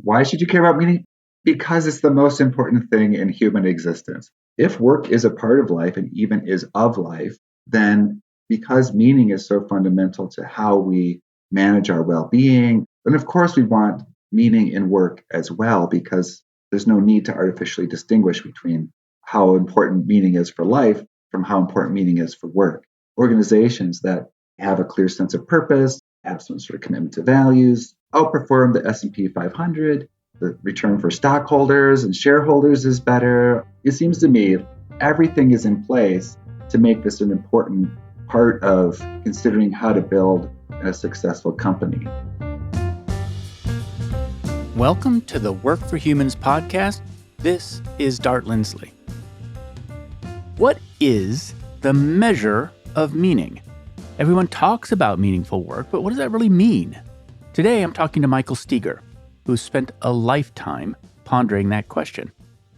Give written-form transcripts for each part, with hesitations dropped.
Why should you care about meaning? Because it's the most important thing in human existence. If work is a part of life and even is of life, then because meaning is so fundamental to how we manage our well-being, and of course we want meaning in work as well, because there's no need to artificially distinguish between how important meaning is for life from how important meaning is for work. Organizations that have a clear sense of purpose, have some sort of commitment to values, outperform the S&P 500. The return for stockholders and shareholders is better. It seems to me everything is in place to make this an important part of considering how to build a successful company. Welcome to the Work for Humans podcast. This is Dart Lindsley. What is the measure of meaning? Everyone talks about meaningful work, but what does that really mean? Today, I'm talking to Michael Steger, who's spent a lifetime pondering that question.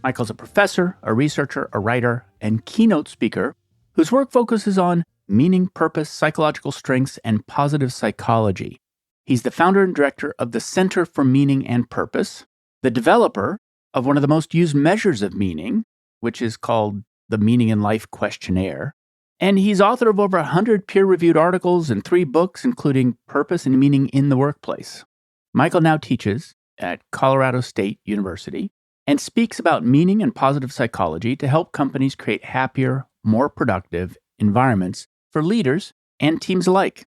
Michael's a professor, a researcher, a writer, and keynote speaker whose work focuses on meaning, purpose, psychological strengths, and positive psychology. He's the founder and director of the Center for Meaning and Purpose, the developer of one of the most used measures of meaning, which is called the Meaning and Life Questionnaire, and he's author of over 100 peer-reviewed articles and 3 books, including Purpose and Meaning in the Workplace. Michael now teaches at Colorado State University and speaks about meaning and positive psychology to help companies create happier, more productive environments for leaders and teams alike.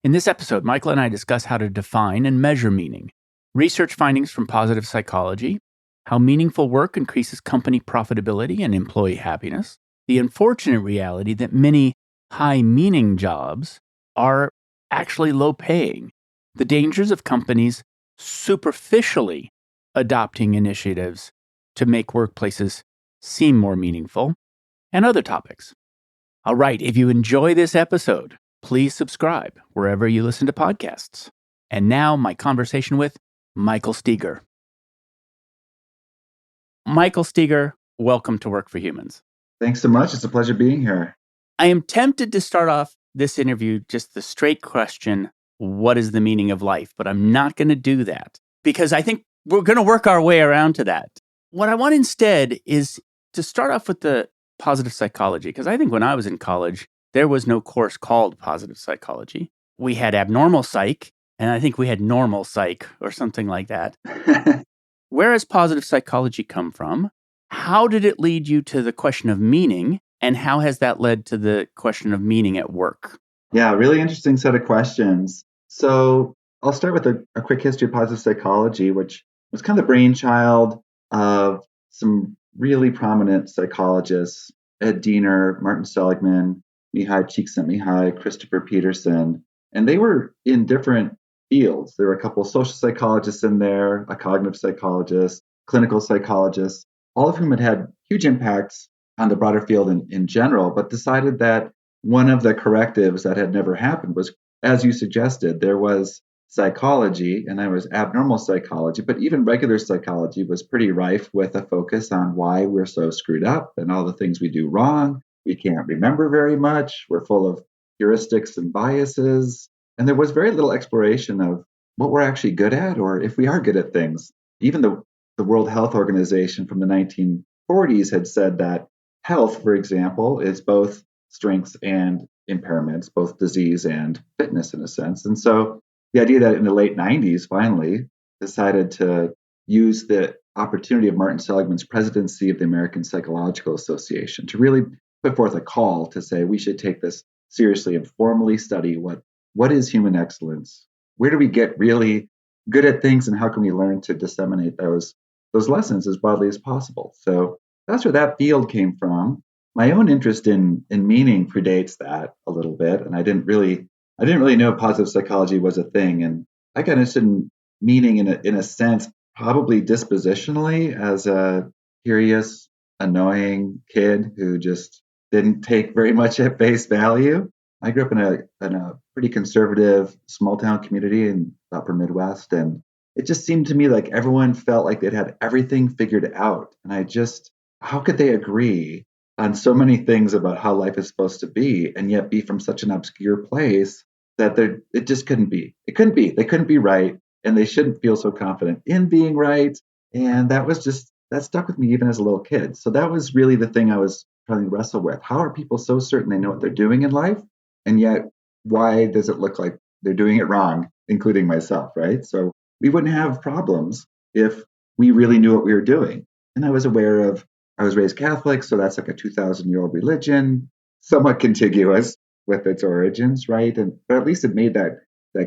In this episode, Michael and I discuss how to define and measure meaning, research findings from positive psychology, how meaningful work increases company profitability and employee happiness, the unfortunate reality that many high-meaning jobs are actually low-paying, the dangers of companies superficially adopting initiatives to make workplaces seem more meaningful, and other topics. All right, if you enjoy this episode, please subscribe wherever you listen to podcasts. And now, my conversation with Michael Steger. Michael Steger, welcome to Work for Humans. Thanks so much. It's a pleasure being here. I am tempted to start off this interview just the straight question, what is the meaning of life? But I'm not going to do that because I think we're going to work our way around to that. What I want instead is to start off with the positive psychology, because I think when I was in college, there was no course called positive psychology. We had abnormal psych, and I think we had normal psych or something like that. Where has positive psychology come from? How did it lead you to the question of meaning? And how has that led to the question of meaning at work? Yeah, really interesting set of questions. So I'll start with a quick history of positive psychology, which was kind of the brainchild of some really prominent psychologists, Ed Diener, Martin Seligman, Mihai Csikszentmihalyi, Christopher Peterson, and they were in different fields. There were a couple of social psychologists in there, a cognitive psychologist, clinical psychologists, all of whom had huge impacts on the broader field in general, but decided that one of the correctives that had never happened was, as you suggested, there was psychology and there was abnormal psychology, but even regular psychology was pretty rife with a focus on why we're so screwed up and all the things we do wrong. We can't remember very much. We're full of heuristics and biases. And there was very little exploration of what we're actually good at, or if we are good at things. Even the World Health Organization from the 1940s had said that health, for example, is both strengths and impairments, both disease and fitness in a sense. And so the idea that in the late 90s, finally, decided to use the opportunity of Martin Seligman's presidency of the American Psychological Association to really put forth a call to say we should take this seriously and formally study what is human excellence? Where do we get really good at things, and how can we learn to disseminate those lessons as broadly as possible? So that's where that field came from. My own interest in meaning predates that a little bit, and I didn't really know positive psychology was a thing. And I got interested in meaning in a sense, probably dispositionally, as a curious, annoying kid who just didn't take very much at face value. I grew up in a pretty conservative small town community in the upper Midwest, and it just seemed to me like everyone felt like they'd had everything figured out. And how could they agree on so many things about how life is supposed to be and yet be from such an obscure place that it just couldn't be. It couldn't be. They couldn't be right. and they shouldn't feel so confident in being right. And that stuck with me even as a little kid. So that was really the thing I was trying to wrestle with. How are people so certain they know what they're doing in life? And yet, why does it look like they're doing it wrong, including myself, right? So we wouldn't have problems if we really knew what we were doing. And I was aware of, I was raised Catholic, so that's like a 2,000-year-old religion, somewhat contiguous with its origins, right? And but at least it made that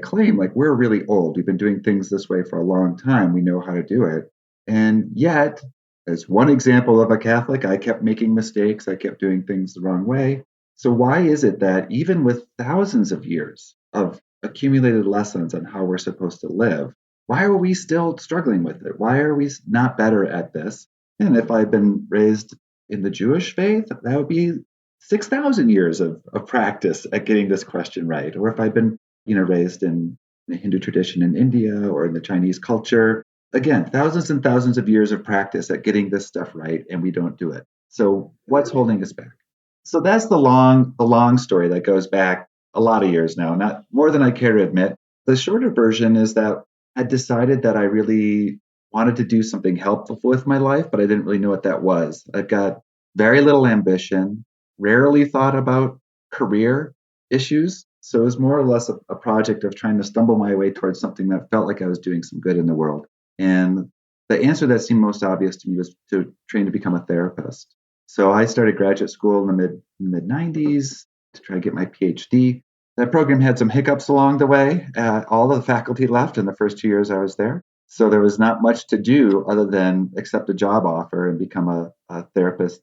claim, like we're really old. We've been doing things this way for a long time. We know how to do it. And yet, as one example of a Catholic, I kept making mistakes. I kept doing things the wrong way. So why is it that even with thousands of years of accumulated lessons on how we're supposed to live, why are we still struggling with it? Why are we not better at this? And if I've been raised in the Jewish faith, that would be 6,000 years of practice at getting this question right. Or if I've been, raised in the Hindu tradition in India or in the Chinese culture, again, thousands and thousands of years of practice at getting this stuff right, and we don't do it. So what's holding us back? So that's the long story that goes back a lot of years now, not more than I care to admit. The shorter version is that I decided that I really wanted to do something helpful with my life, but I didn't really know what that was. I've got very little ambition, rarely thought about career issues. So it was more or less a project of trying to stumble my way towards something that felt like I was doing some good in the world. And the answer that seemed most obvious to me was to train to become a therapist. So I started graduate school in the mid 90s to try to get my PhD. That program had some hiccups along the way. All of the faculty left in the first 2 years I was there. So there was not much to do other than accept a job offer and become a therapist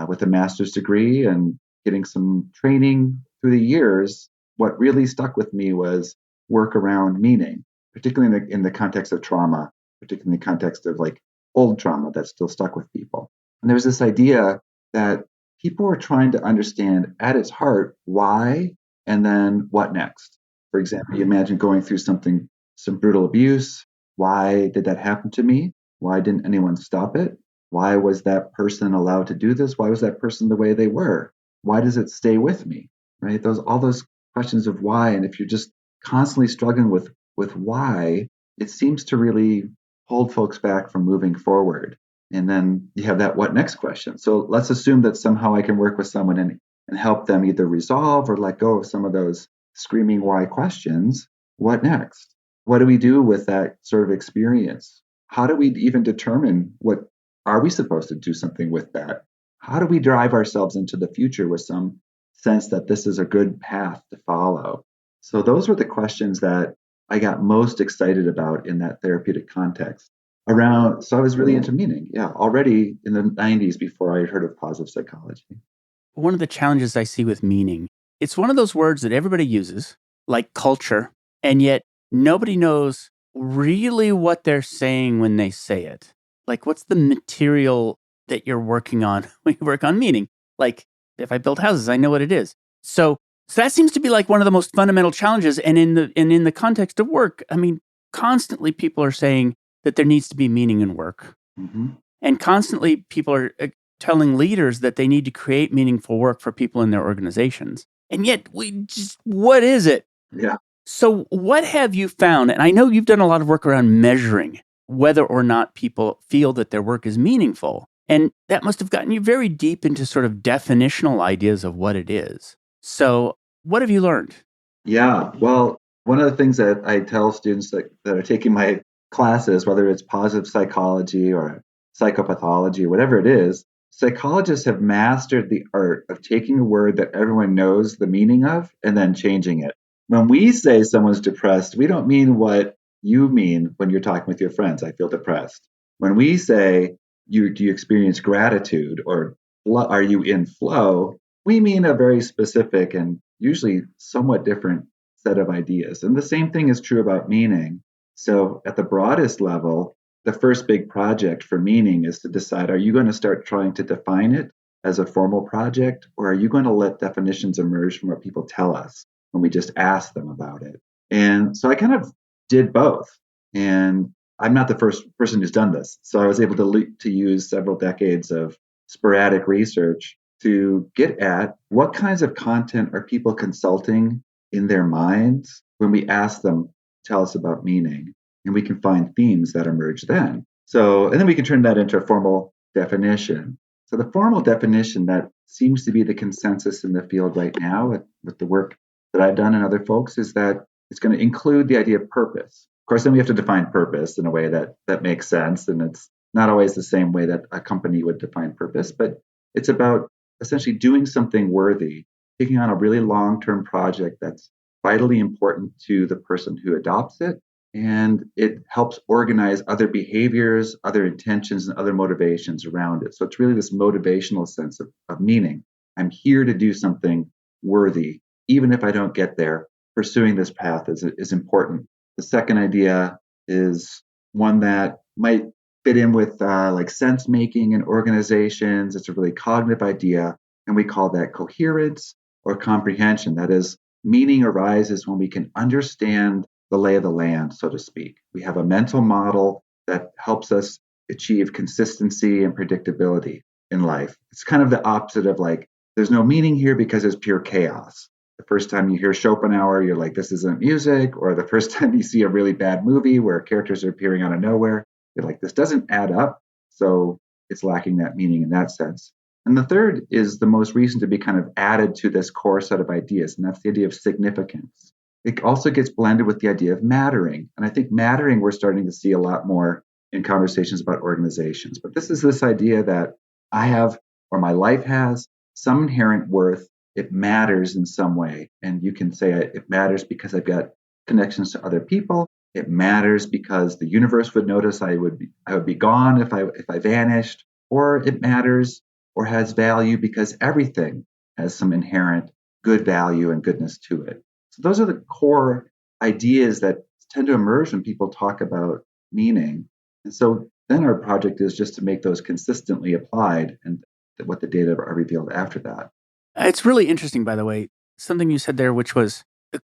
with a master's degree and getting some training through the years. What really stuck with me was work around meaning, particularly in the context of trauma, particularly in the context of like old trauma that's still stuck with people. And there's this idea that people are trying to understand at its heart why and then what next. For example, you imagine going through some brutal abuse. Why did that happen to me? Why didn't anyone stop it? Why was that person allowed to do this? Why was that person the way they were? Why does it stay with me? Right? All those questions of why. And if you're just constantly struggling with why, it seems to really hold folks back from moving forward. And then you have that what next question. So let's assume that somehow I can work with someone and help them either resolve or let go of some of those screaming why questions. What next? What do we do with that sort of experience? How do we even determine what are we supposed to do something with that? How do we drive ourselves into the future with some sense that this is a good path to follow? So those were the questions that I got most excited about in that therapeutic context. So I was really into meaning, already in the 90s before I had heard of positive psychology. One of the challenges I see with meaning, it's one of those words that everybody uses, like culture, and yet nobody knows really what they're saying when they say it. Like, what's the material that you're working on when you work on meaning? Like, if I build houses, I know what it is. So that seems to be like one of the most fundamental challenges. And in the context of work, I mean, constantly people are saying that there needs to be meaning in work. Mm-hmm. And constantly people are telling leaders that they need to create meaningful work for people in their organizations. And yet what is it? Yeah. So what have you found? And I know you've done a lot of work around measuring whether or not people feel that their work is meaningful. And that must have gotten you very deep into sort of definitional ideas of what it is. So what have you learned? Yeah. Well, one of the things that I tell students that are taking my classes, whether it's positive psychology or psychopathology, whatever it is, psychologists have mastered the art of taking a word that everyone knows the meaning of and then changing it. When we say someone's depressed, we don't mean what you mean when you're talking with your friends. I feel depressed. When we say, do you experience gratitude or are you in flow? We mean a very specific and usually somewhat different set of ideas. And the same thing is true about meaning. So at the broadest level, the first big project for meaning is to decide, are you going to start trying to define it as a formal project, or are you going to let definitions emerge from what people tell us when we just ask them about it? And so I kind of did both. And I'm not the first person who's done this. So I was able to use several decades of sporadic research to get at what kinds of content are people consulting in their minds when we ask them, tell us about meaning. and we can find themes that emerge then. So, and then we can turn that into a formal definition. So the formal definition that seems to be the consensus in the field right now with the work that I've done and other folks is that it's going to include the idea of purpose. Of course, then we have to define purpose in a way that makes sense. And it's not always the same way that a company would define purpose, but it's about essentially doing something worthy, taking on a really long-term project that's vitally important to the person who adopts it. And it helps organize other behaviors, other intentions, and other motivations around it. So it's really this motivational sense of meaning. I'm here to do something worthy, even if I don't get there. Pursuing this path is important. The second idea is one that might fit in with like sense making and organizations. It's a really cognitive idea, and we call that coherence or comprehension. That is, meaning arises when we can understand the lay of the land, so to speak. We have a mental model that helps us achieve consistency and predictability in life. It's kind of the opposite of like, there's no meaning here because it's pure chaos. The first time you hear Schopenhauer, you're like, this isn't music. Or the first time you see a really bad movie where characters are appearing out of nowhere, you're like, this doesn't add up. So it's lacking that meaning in that sense. And the third is the most recent to be kind of added to this core set of ideas, and that's the idea of significance. It also gets blended with the idea of mattering. And I think mattering we're starting to see a lot more in conversations about organizations. But this is this idea that I have, or my life has, some inherent worth. It matters in some way. And you can say it matters because I've got connections to other people. It matters because the universe would notice I would be gone if I vanished. Or it matters or has value because everything has some inherent good value and goodness to it. So those are the core ideas that tend to emerge when people talk about meaning. And so then our project is just to make those consistently applied, and what the data are revealed after that. It's really interesting, by the way, something you said there, which was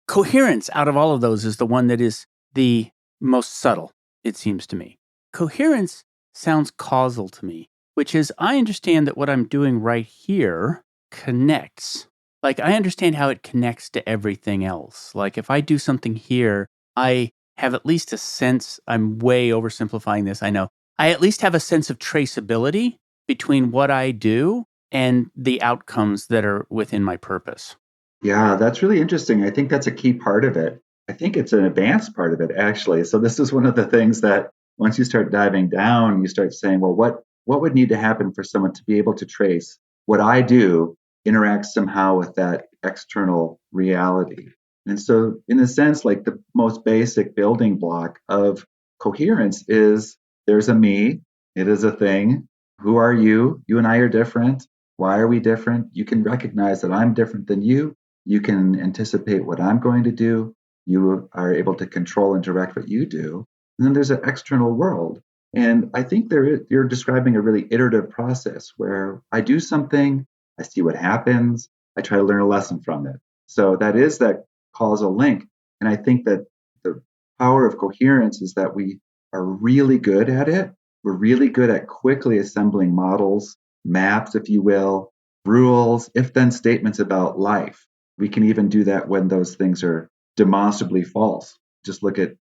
coherence out of all of those is the one that is the most subtle, it seems to me. Coherence sounds causal to me, which is I understand that what I'm doing right here connects. Like, I understand how it connects to everything else. Like, if I do something here, I have at least a sense, I'm way oversimplifying this, I know. I at least have a sense of traceability between what I do and the outcomes that are within my purpose. Yeah, that's really interesting. I think that's a key part of it. I think it's an advanced part of it, actually. So this is one of the things that once you start diving down, you start saying, well, what would need to happen for someone to be able to trace what I do interacts somehow with that external reality? And so, in a sense, like the most basic building block of coherence is there's a me, it is a thing. Who are you? You and I are different. Why are we different? You can recognize that I'm different than you. You can anticipate what I'm going to do. You are able to control and direct what you do. And then there's an external world. And I think you're describing a really iterative process where I do something, I see what happens, I try to learn a lesson from it. So that is that causal link. And I think that the power of coherence is that we are really good at it. We're really good at quickly assembling models, maps, if you will, rules, if-then statements about life. We can even do that when those things are demonstrably false. Just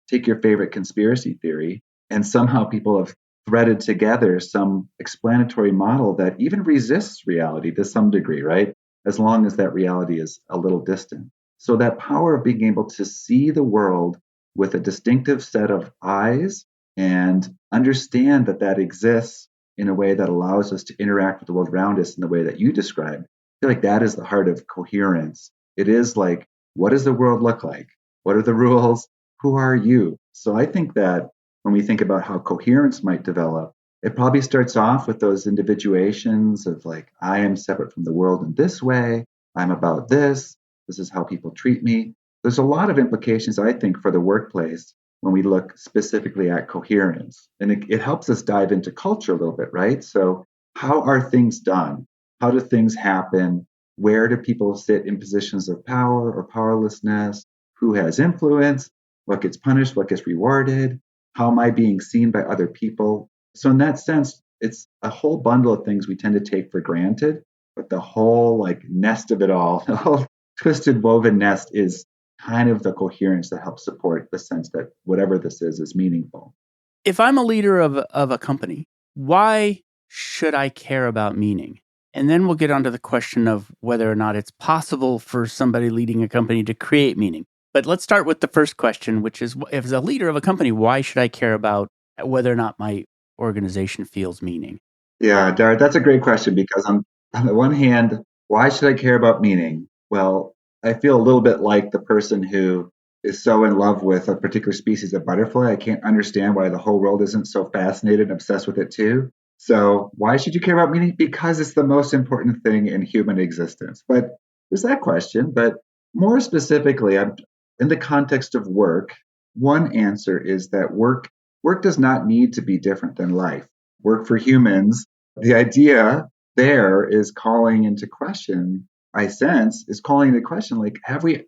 take your favorite conspiracy theory, and somehow people have threaded together some explanatory model that even resists reality to some degree, right? As long as that reality is a little distant. So that power of being able to see the world with a distinctive set of eyes and understand that exists in a way that allows us to interact with the world around us in the way that you described. I feel like that is the heart of coherence. It is like, what does the world look like? What are the rules? Who are you? So I think that when we think about how coherence might develop, it probably starts off with those individuations of like, I am separate from the world in this way. I'm about this. This is how people treat me. There's a lot of implications, I think, for the workplace when we look specifically at coherence. And it helps us dive into culture a little bit, right? So how are things done? How do things happen? Where do people sit in positions of power or powerlessness? Who has influence? What gets punished? What gets rewarded? How am I being seen by other people? So in that sense, it's a whole bundle of things we tend to take for granted, but the whole like nest of it all, the whole twisted woven nest is kind of the coherence that helps support the sense that whatever this is meaningful. If I'm a leader of a company, why should I care about meaning? And then we'll get onto the question of whether or not it's possible for somebody leading a company to create meaning. But let's start with the first question, which is, as a leader of a company, why should I care about whether or not my organization feels meaning? Yeah, Dart, that's a great question because on the one hand, why should I care about meaning? Well, I feel a little bit like the person who is so in love with a particular species of butterfly. I can't understand why the whole world isn't so fascinated and obsessed with it too. So, why should you care about meaning? Because it's the most important thing in human existence. But there's that question. But more specifically, I'm in the context of work. One answer is that work does not need to be different than life. Work for humans, the idea there is calling into question, I sense, is calling into question like,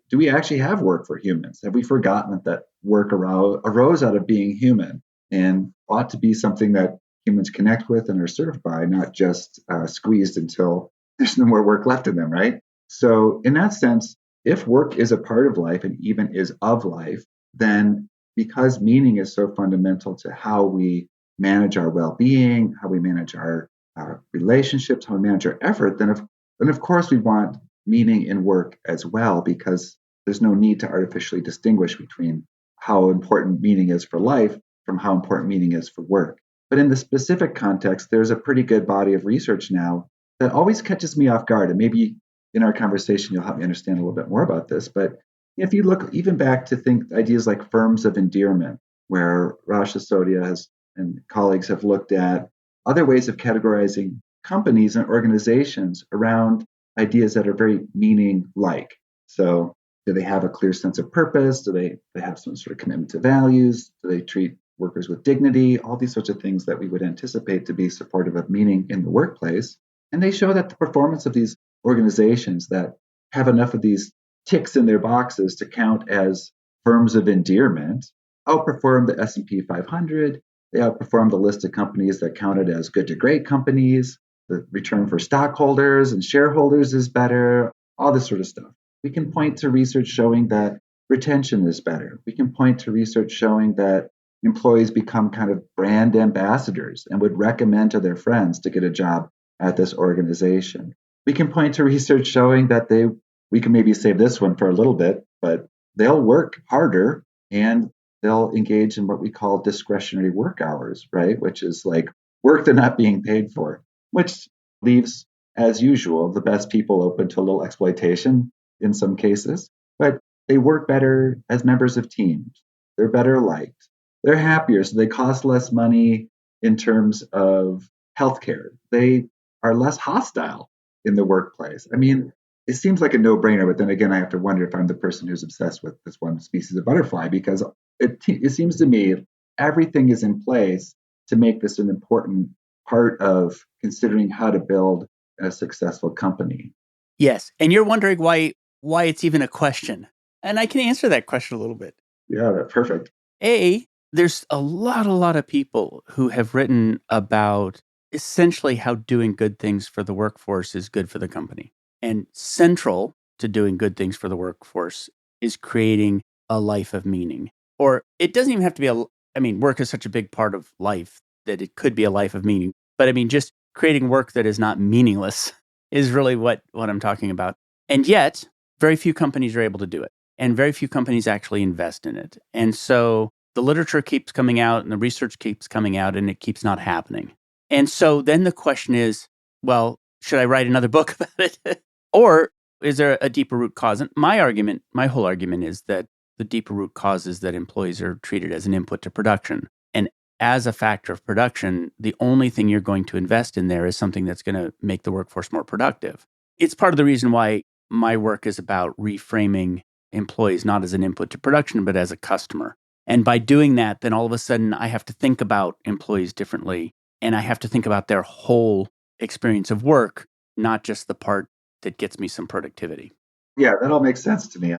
do we actually have work for humans? Have we forgotten that work arose out of being human and ought to be something that humans connect with and are served by, not just squeezed until there's no more work left in them, right? So, in that sense, if work is a part of life and even is of life, then because meaning is so fundamental to how we manage our well-being, how we manage our relationships, how we manage our effort, then of course we want meaning in work as well, because there's no need to artificially distinguish between how important meaning is for life from how important meaning is for work. But in the specific context, there's a pretty good body of research now that always catches me off guard. And maybe in our conversation, you'll help me understand a little bit more about this. But if you look even back to think ideas like firms of endearment, where Raj Sisodia and colleagues have looked at other ways of categorizing companies and organizations around ideas that are very meaning-like. So, do they have a clear sense of purpose? Do they have some sort of commitment to values? Do they treat workers with dignity? All these sorts of things that we would anticipate to be supportive of meaning in the workplace. And they show that the performance of these organizations that have enough of these ticks in their boxes to count as firms of endearment outperform the S&P 500. They outperform the list of companies that counted as good to great companies. The return for stockholders and shareholders is better, all this sort of stuff. We can point to research showing that retention is better. We can point to research showing that employees become kind of brand ambassadors and would recommend to their friends to get a job at this organization. We can point to research showing that we can maybe save this one for a little bit, but they'll work harder and they'll engage in what we call discretionary work hours, right? Which is like work they're not being paid for, which leaves, as usual, the best people open to a little exploitation in some cases. But they work better as members of teams. They're better liked. They're happier, so they cost less money in terms of healthcare. They are less hostile in the workplace. I mean, it seems like a no-brainer, but then again, I have to wonder if I'm the person who's obsessed with this one species of butterfly, because it seems to me everything is in place to make this an important part of considering how to build a successful company. Yes, and you're wondering why it's even a question. And I can answer that question a little bit. Yeah, that's perfect. There's a lot of people who have written about essentially how doing good things for the workforce is good for the company. And central to doing good things for the workforce is creating a life of meaning. Or it doesn't even have to be work is such a big part of life that it could be a life of meaning. But just creating work that is not meaningless is really what I'm talking about. And yet, very few companies are able to do it. And very few companies actually invest in it. And so the literature keeps coming out and the research keeps coming out and it keeps not happening. And so then the question is, well, should I write another book about it? Or is there a deeper root cause? And my whole argument is that the deeper root cause is that employees are treated as an input to production. And as a factor of production, the only thing you're going to invest in there is something that's going to make the workforce more productive. It's part of the reason why my work is about reframing employees not as an input to production, but as a customer. And by doing that, then all of a sudden I have to think about employees differently. And I have to think about their whole experience of work, not just the part that gets me some productivity. Yeah, that all makes sense to me.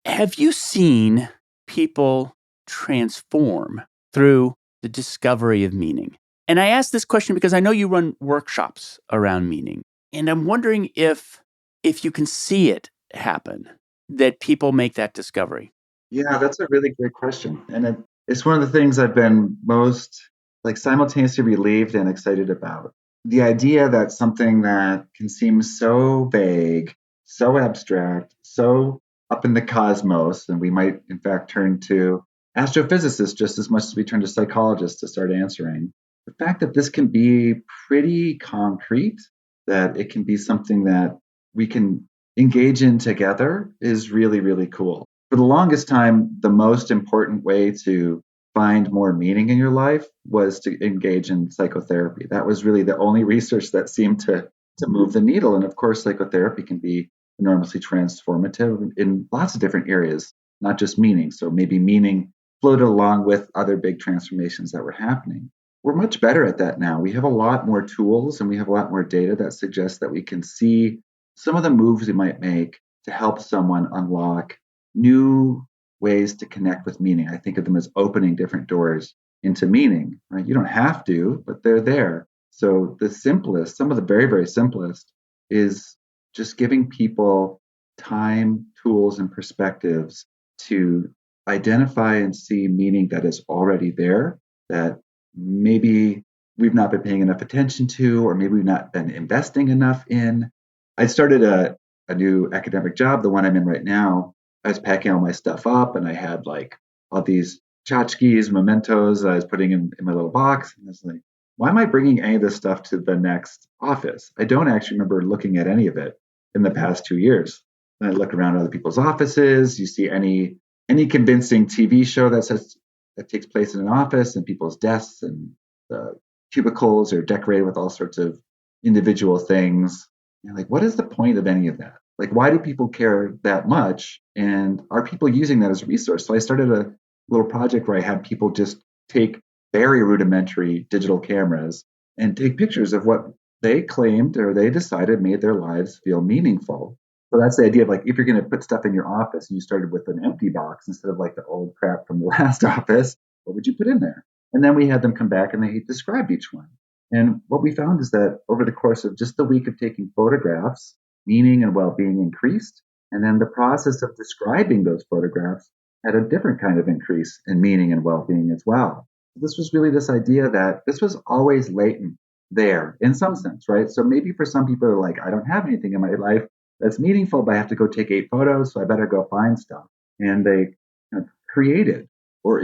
Have you seen people transform through the discovery of meaning? And I ask this question because I know you run workshops around meaning. And I'm wondering if you can see it happen. that people make that discovery? Yeah, that's a really great question. And it's one of the things I've been most like simultaneously relieved and excited about. The idea that something that can seem so vague, so abstract, so up in the cosmos, and we might in fact turn to astrophysicists just as much as we turn to psychologists to start answering. The fact that this can be pretty concrete, that it can be something that we can engage in together is really, really cool. For the longest time, the most important way to find more meaning in your life was to engage in psychotherapy. That was really the only research that seemed to move the needle. And of course, psychotherapy can be enormously transformative in lots of different areas, not just meaning. So maybe meaning floated along with other big transformations that were happening. We're much better at that now. We have a lot more tools and we have a lot more data that suggests that we can see some of the moves we might make to help someone unlock new ways to connect with meaning. I think of them as opening different doors into meaning, right? You don't have to, but they're there. So the simplest, some of the very, very simplest is just giving people time, tools, and perspectives to identify and see meaning that is already there that maybe we've not been paying enough attention to, or maybe we've not been investing enough in. I started a new academic job, the one I'm in right now. I was packing all my stuff up and I had like all these tchotchkes, mementos I was putting in my little box. And I was like, why am I bringing any of this stuff to the next office? I don't actually remember looking at any of it in the past 2 years. And I look around other people's offices. You see any convincing TV show that takes place in an office, and people's desks and the cubicles are decorated with all sorts of individual things. You're like, what is the point of any of that? Like, why do people care that much? And are people using that as a resource? So I started a little project where I had people just take very rudimentary digital cameras and take pictures of what they claimed or they decided made their lives feel meaningful. So that's the idea of like, if you're going to put stuff in your office and you started with an empty box instead of like the old crap from the last office, what would you put in there? And then we had them come back and they described each one. And what we found is that over the course of just the week of taking photographs, meaning and well-being increased. And then the process of describing those photographs had a different kind of increase in meaning and well-being as well. This was really this idea that this was always latent there in some sense, right? So maybe for some people are like, I don't have anything in my life that's meaningful, but I have to go take 8 photos, so I better go find stuff. And they created or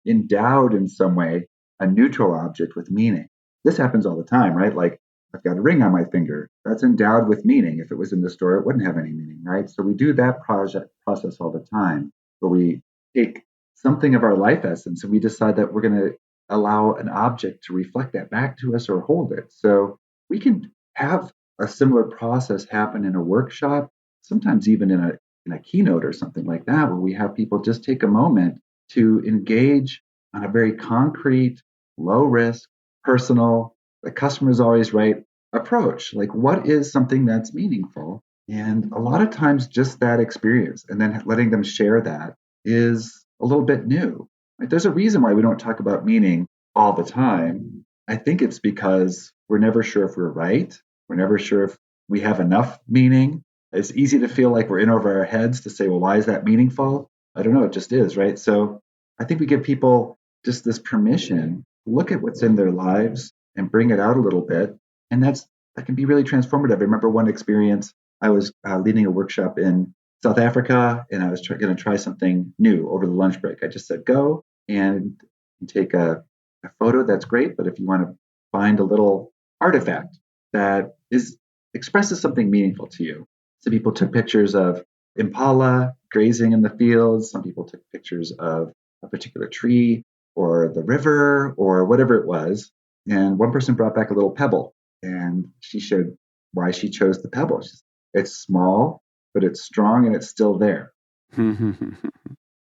endowed in some way a neutral object with meaning. This happens all the time, right? Like I've got a ring on my finger. That's endowed with meaning. If it was in the store, it wouldn't have any meaning, right? So we do that process all the time, where we take something of our life essence and we decide that we're going to allow an object to reflect that back to us or hold it. So we can have a similar process happen in a workshop, sometimes even in a keynote or something like that, where we have people just take a moment to engage on a very concrete, low risk, personal, the customer is always right approach. Like, what is something that's meaningful? And a lot of times, just that experience and then letting them share that is a little bit new. Like, there's a reason why we don't talk about meaning all the time. I think it's because we're never sure if we're right. We're never sure if we have enough meaning. It's easy to feel like we're in over our heads to say, well, why is that meaningful? I don't know. It just is, right? So I think we give people just this permission, look at what's in their lives and bring it out a little bit. And that can be really transformative. I remember one experience, I was leading a workshop in South Africa, and I was going to try something new over the lunch break. I just said, go and take a photo. That's great. But if you want to find a little artifact that expresses something meaningful to you. So people took pictures of impala grazing in the fields. Some people took pictures of a particular tree or the river or whatever it was. And one person brought back a little pebble, and she shared why she chose the pebble. It's small, but it's strong and it's still there. In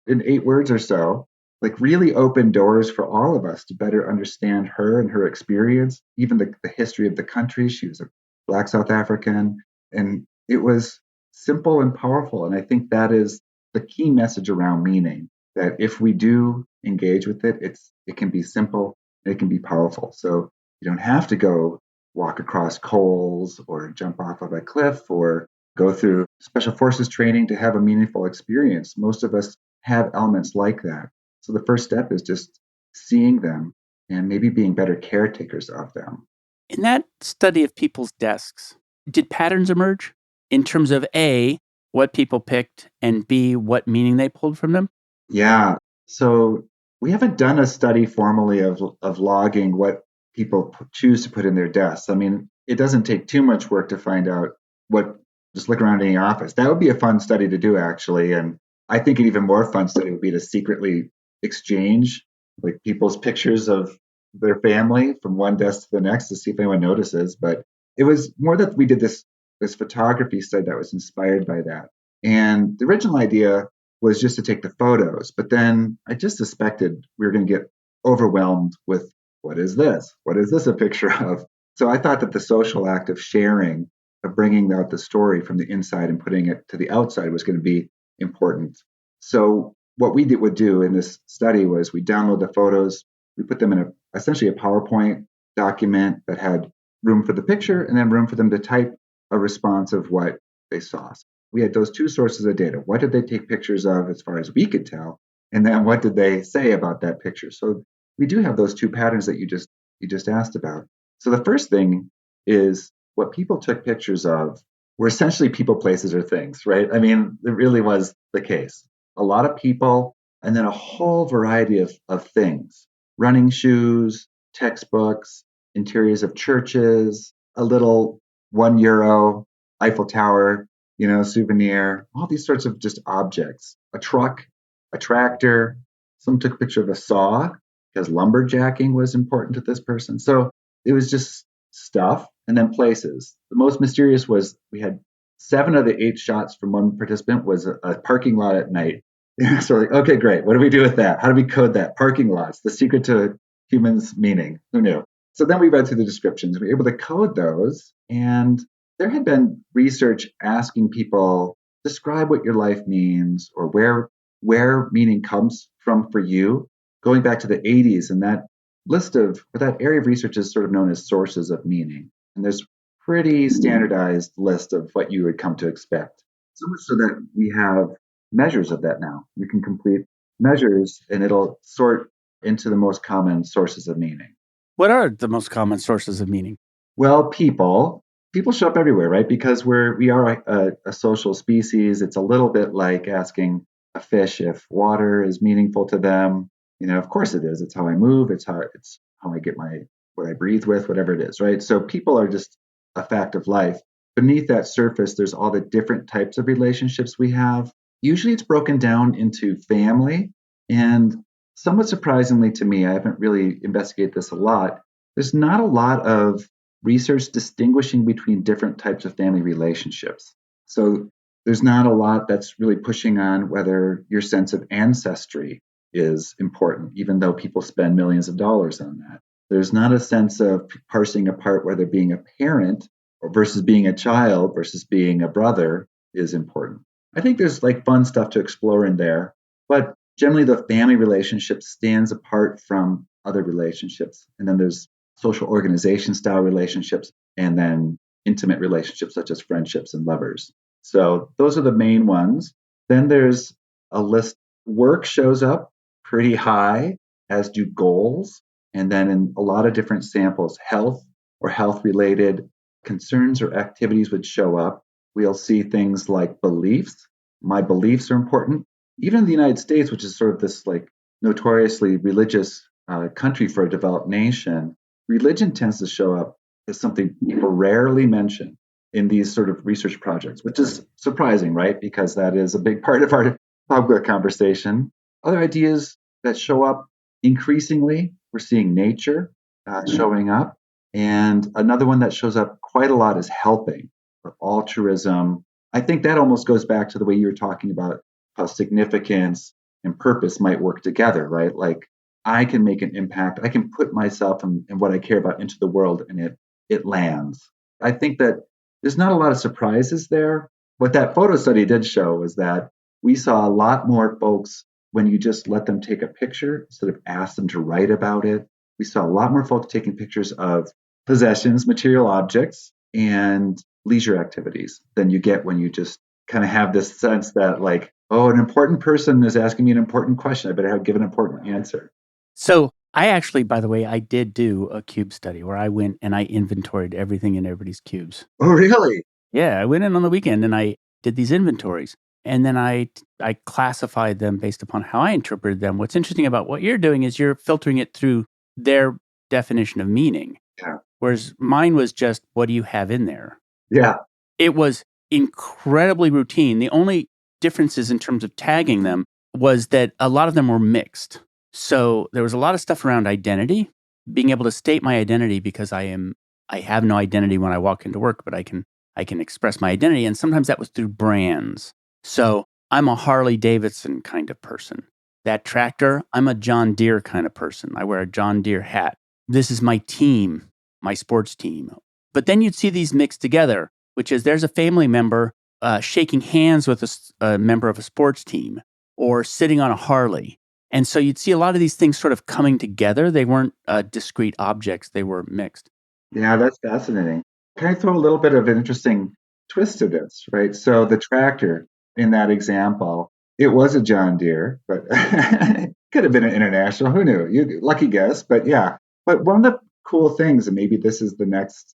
8 words or so, like really opened doors for all of us to better understand her and her experience, even the history of the country. She was a Black South African, and it was simple and powerful. And I think that is the key message around meaning, that if we do engage with it, it can be simple, it can be powerful. So you don't have to go walk across coals or jump off of a cliff or go through special forces training to have a meaningful experience. Most of us have elements like that. So the first step is just seeing them and maybe being better caretakers of them. In that study of people's desks, did patterns emerge in terms of A, what people picked, and B, what meaning they pulled from them? Yeah. So we haven't done a study formally of logging what people choose to put in their desks. I mean, it doesn't take too much work to find out what, just look around any office. That would be a fun study to do, actually. And I think an even more fun study would be to secretly exchange like people's pictures of their family from one desk to the next to see if anyone notices. But it was more that we did this photography study that was inspired by that. And the original idea was just to take the photos. But then I just suspected we were going to get overwhelmed with what is this? What is this a picture of? So I thought that the social act of sharing, of bringing out the story from the inside and putting it to the outside was going to be important. So what we would do in this study was we download the photos, we put them in essentially a PowerPoint document that had room for the picture and then room for them to type a response of what they saw. We had those two sources of data. What did they take pictures of as far as we could tell? And then what did they say about that picture? So we do have those two patterns that you just asked about. So the first thing is what people took pictures of were essentially people, places, or things, right? I mean, it really was the case. A lot of people, and then a whole variety of things. Running shoes, textbooks, interiors of churches, a little €1 Eiffel Tower, souvenir, all these sorts of just objects. A truck, a tractor. Someone took a picture of a saw because lumberjacking was important to this person. So it was just stuff and then places. The most mysterious was we had 7 of the 8 shots from one participant was a parking lot at night. So like, okay, great. What do we do with that? How do we code that? Parking lots, the secret to humans' meaning. Who knew? So then we read through the descriptions. We were able to code those. And there had been research asking people, describe what your life means or where meaning comes from for you, going back to the 80s. And that that area of research is sort of known as sources of meaning. And there's pretty standardized list of what you would come to expect. So much so that we have measures of that now. You can complete measures and it'll sort into the most common sources of meaning. What are the most common sources of meaning? Well, people show up everywhere, right? Because we are a social species. It's a little bit like asking a fish if water is meaningful to them. Of course it is. It's how I move. It's how I get what I breathe with, whatever it is, right? So people are just a fact of life. Beneath that surface, there's all the different types of relationships we have. Usually it's broken down into family. And somewhat surprisingly to me, I haven't really investigated this a lot. There's not a lot of research distinguishing between different types of family relationships. So there's not a lot that's really pushing on whether your sense of ancestry is important, even though people spend millions of dollars on that. There's not a sense of parsing apart whether being a parent versus being a child versus being a brother is important. I think there's like fun stuff to explore in there, but generally the family relationship stands apart from other relationships. And then there's social organization style relationships and then intimate relationships such as friendships and lovers. So those are the main ones. Then there's a list. Work shows up pretty high, as do goals. And then in a lot of different samples, health or health related concerns or activities would show up. We'll see things like beliefs. My beliefs are important. Even in the United States, which is sort of this like notoriously religious country for a developed nation, religion tends to show up as something people rarely mention in these sort of research projects, which is surprising, right? Because that is a big part of our public conversation. Other ideas that show up increasingly, we're seeing nature showing up. And another one that shows up quite a lot is helping or altruism. I think that almost goes back to the way you were talking about how significance and purpose might work together, right? Like I can make an impact. I can put myself and what I care about into the world and it lands. I think that there's not a lot of surprises there. What that photo study did show was that we saw a lot more folks when you just let them take a picture instead of ask them to write about it. We saw a lot more folks taking pictures of possessions, material objects, and leisure activities than you get when you just kind of have this sense that like, oh, an important person is asking me an important question. I better give an important answer. So I actually, by the way, I did do a cube study where I went and I inventoried everything in everybody's cubes. Oh, really? Yeah, I went in on the weekend and I did these inventories. And then I classified them based upon how I interpreted them. What's interesting about what you're doing is you're filtering it through their definition of meaning. Yeah. Whereas mine was just, what do you have in there? Yeah. It was incredibly routine. The only differences in terms of tagging them was that a lot of them were mixed. So there was a lot of stuff around identity, being able to state my identity because I have no identity when I walk into work, but I can express my identity. And sometimes that was through brands. So I'm a Harley Davidson kind of person. That tractor, I'm a John Deere kind of person. I wear a John Deere hat. This is my team, my sports team. But then you'd see these mixed together, which is there's a family member shaking hands with a member of a sports team or sitting on a Harley. And so you'd see a lot of these things sort of coming together. They weren't discrete objects. They were mixed. Yeah, that's fascinating. Can I throw a little bit of an interesting twist to this, right? So the tractor in that example, it was a John Deere, but could have been an international. Who knew? You lucky guess, but yeah. But one of the cool things, and maybe this is the next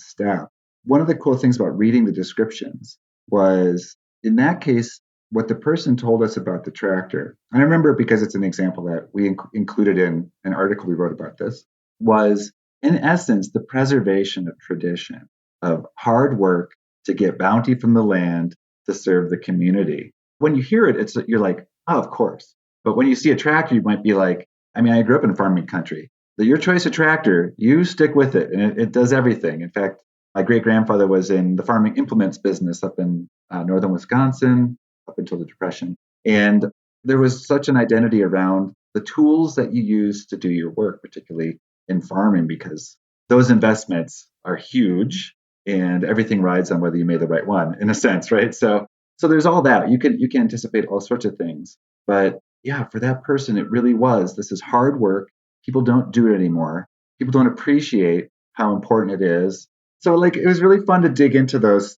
step. One of the cool things about reading the descriptions was, in that case, what the person told us about the tractor. And I remember because it's an example that we included in an article we wrote about this, was in essence the preservation of tradition, of hard work to get bounty from the land to serve the community. When you hear it, you're like, oh, of course. But when you see a tractor, you might be like, I mean, I grew up in farming country. Your choice of tractor, you stick with it, and it does everything. In fact, my great grandfather was in the farming implements business up in northern Wisconsin up until the Depression. And there was such an identity around the tools that you use to do your work, particularly in farming, because those investments are huge and everything rides on whether you made the right one, in a sense, right? So there's all that. You can anticipate all sorts of things. But yeah, for that person, it really was. This is hard work. People don't do it anymore. People don't appreciate how important it is. So like it was really fun to dig into those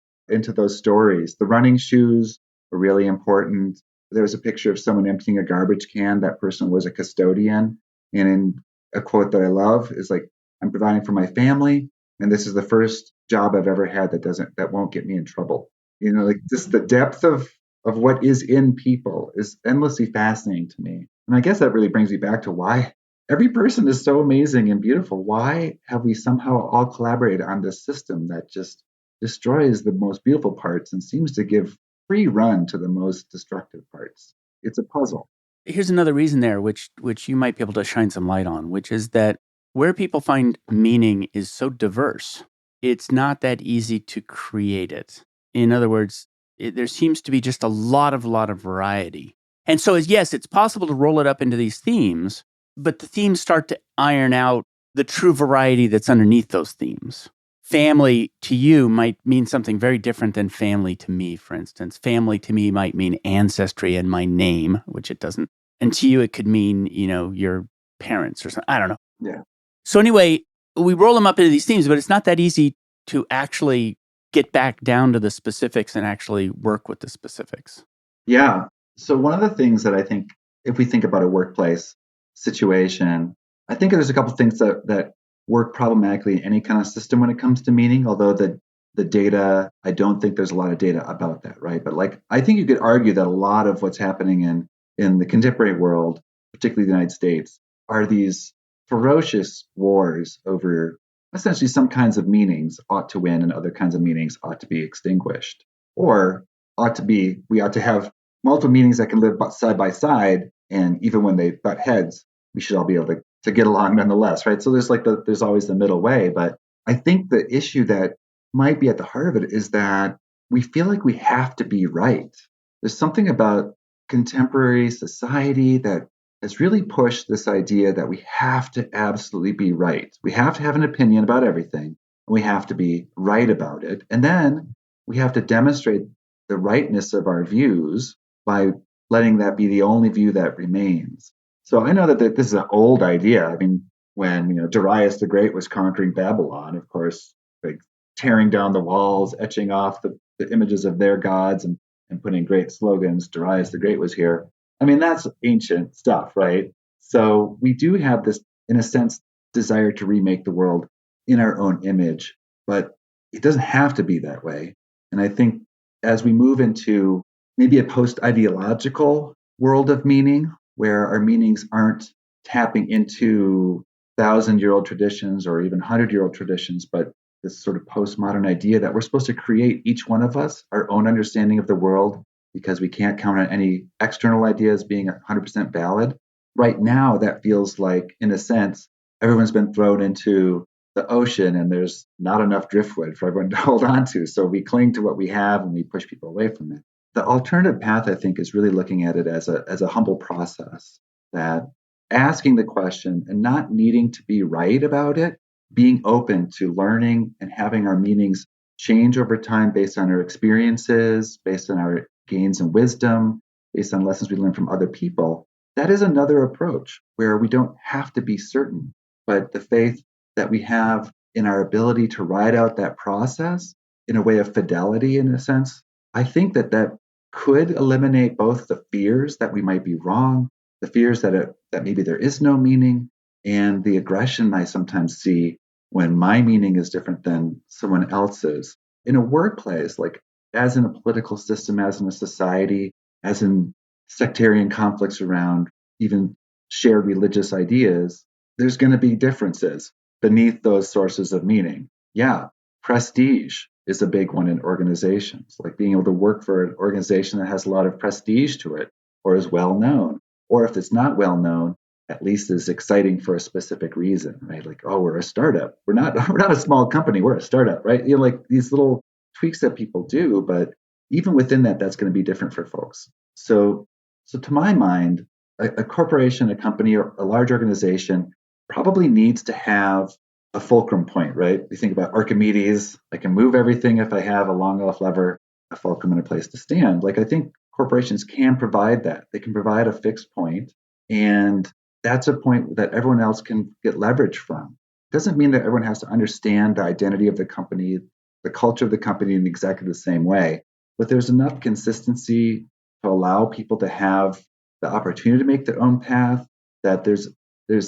stories. The running shoes were really important. There was a picture of someone emptying a garbage can. That person was a custodian. And in a quote that I love is like, I'm providing for my family, and this is the first job I've ever had that won't get me in trouble. You know, like just the depth of what is in people is endlessly fascinating to me. And I guess that really brings me back to why every person is so amazing and beautiful. Why have we somehow all collaborated on this system that just destroys the most beautiful parts and seems to give free run to the most destructive parts? It's a puzzle. Here's another reason there, which you might be able to shine some light on, which is that where people find meaning is so diverse, it's not that easy to create it. In other words, there seems to be just a lot of variety. And so, yes, it's possible to roll it up into these themes, but the themes start to iron out the true variety that's underneath those themes. Family to you might mean something very different than family to me, for instance. Family to me might mean ancestry and my name, which it doesn't. And to you, it could mean, your parents or something. I don't know. Yeah. So anyway, we roll them up into these themes, but it's not that easy to actually get back down to the specifics and actually work with the specifics. Yeah. So one of the things that I think, if we think about a workplace situation, I think there's a couple of things that work problematically in any kind of system when it comes to meaning, although the data, I don't think there's a lot of data about that, right? But like, I think you could argue that a lot of what's happening in the contemporary world, particularly the United States, are these ferocious wars over essentially some kinds of meanings ought to win and other kinds of meanings ought to be extinguished, or we ought to have multiple meanings that can live side by side, and even when they butt heads, we should all be able to get along nonetheless, right? So there's always the middle way. But I think the issue that might be at the heart of it is that we feel like we have to be right. There's something about contemporary society that has really pushed this idea that we have to absolutely be right. We have to have an opinion about everything, and we have to be right about it. And then we have to demonstrate the rightness of our views by letting that be the only view that remains. So I know that this is an old idea. I mean, when Darius the Great was conquering Babylon, of course, like tearing down the walls, etching off the images of their gods and putting great slogans, Darius the Great was here. I mean, that's ancient stuff, right? So we do have this, in a sense, desire to remake the world in our own image, but it doesn't have to be that way. And I think as we move into maybe a post ideological world of meaning, where our meanings aren't tapping into 1,000-year-old traditions or even 100-year-old traditions, but this sort of postmodern idea that we're supposed to create, each one of us, our own understanding of the world because we can't count on any external ideas being 100% valid. Right now, that feels like, in a sense, everyone's been thrown into the ocean and there's not enough driftwood for everyone to hold on to. So we cling to what we have and we push people away from it. The alternative path, I think, is really looking at it as a humble process, that asking the question and not needing to be right about it, being open to learning and having our meanings change over time based on our experiences, based on our gains in wisdom, based on lessons we learn from other people. That is another approach where we don't have to be certain, but the faith that we have in our ability to ride out that process in a way of fidelity, in a sense, I think that could eliminate both the fears that we might be wrong, the fears that maybe there is no meaning, and the aggression I sometimes see when my meaning is different than someone else's. In a workplace, like as in a political system, as in a society, as in sectarian conflicts around even shared religious ideas, there's going to be differences beneath those sources of meaning. Yeah, prestige is a big one in organizations, like being able to work for an organization that has a lot of prestige to it or is well known. Or if it's not well known, at least is exciting for a specific reason, right? Like, oh, we're a startup. We're not a small company. We're a startup, right? You know, like these little tweaks that people do, but even within that, that's going to be different for folks. So to my mind, a corporation, a company, or a large organization probably needs to have a fulcrum point, right? We think about Archimedes. I can move everything if I have a long enough lever, a fulcrum, and a place to stand. Like I think corporations can provide that. They can provide a fixed point, and that's a point that everyone else can get leverage from. It doesn't mean that everyone has to understand the identity of the company, the culture of the company in exactly the same way, but there's enough consistency to allow people to have the opportunity to make their own path, that there's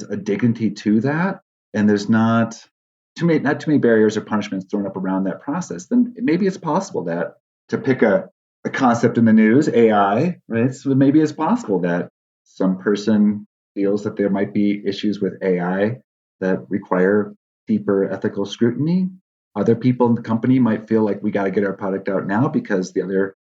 a dignity to that, and there's not too many barriers or punishments thrown up around that process. Then maybe it's possible that, to pick a concept in the news, AI, right? So maybe it's possible that some person feels that there might be issues with AI that require deeper ethical scrutiny. Other people in the company might feel like we got to get our product out now because the other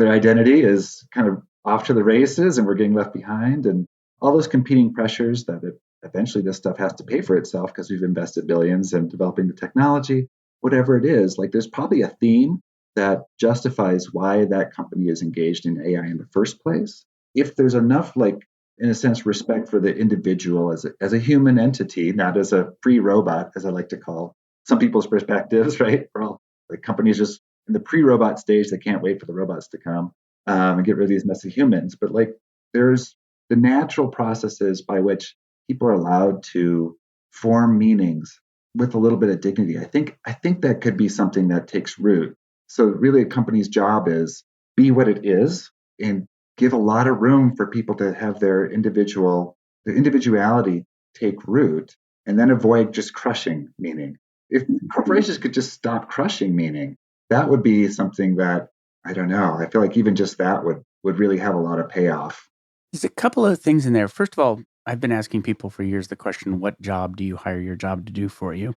identity is kind of off to the races and we're getting left behind, and all those competing pressures that eventually this stuff has to pay for itself because we've invested billions in developing the technology, whatever it is. Like there's probably a theme that justifies why that company is engaged in AI in the first place. If there's enough, like, in a sense, respect for the individual as a human entity, not as a free robot, as I like to call some people's perspectives, right? For all the companies just in the pre-robot stage, they can't wait for the robots to come and get rid of these messy humans. But like, there's the natural processes by which people are allowed to form meanings with a little bit of dignity. I think that could be something that takes root. So really, a company's job is be what it is and give a lot of room for people to have their individuality take root, and then avoid just crushing meaning. If corporations could just stop crushing meaning, that would be something that, I don't know, I feel like even just that would really have a lot of payoff. There's a couple of things in there. First of all, I've been asking people for years the question, what job do you hire your job to do for you?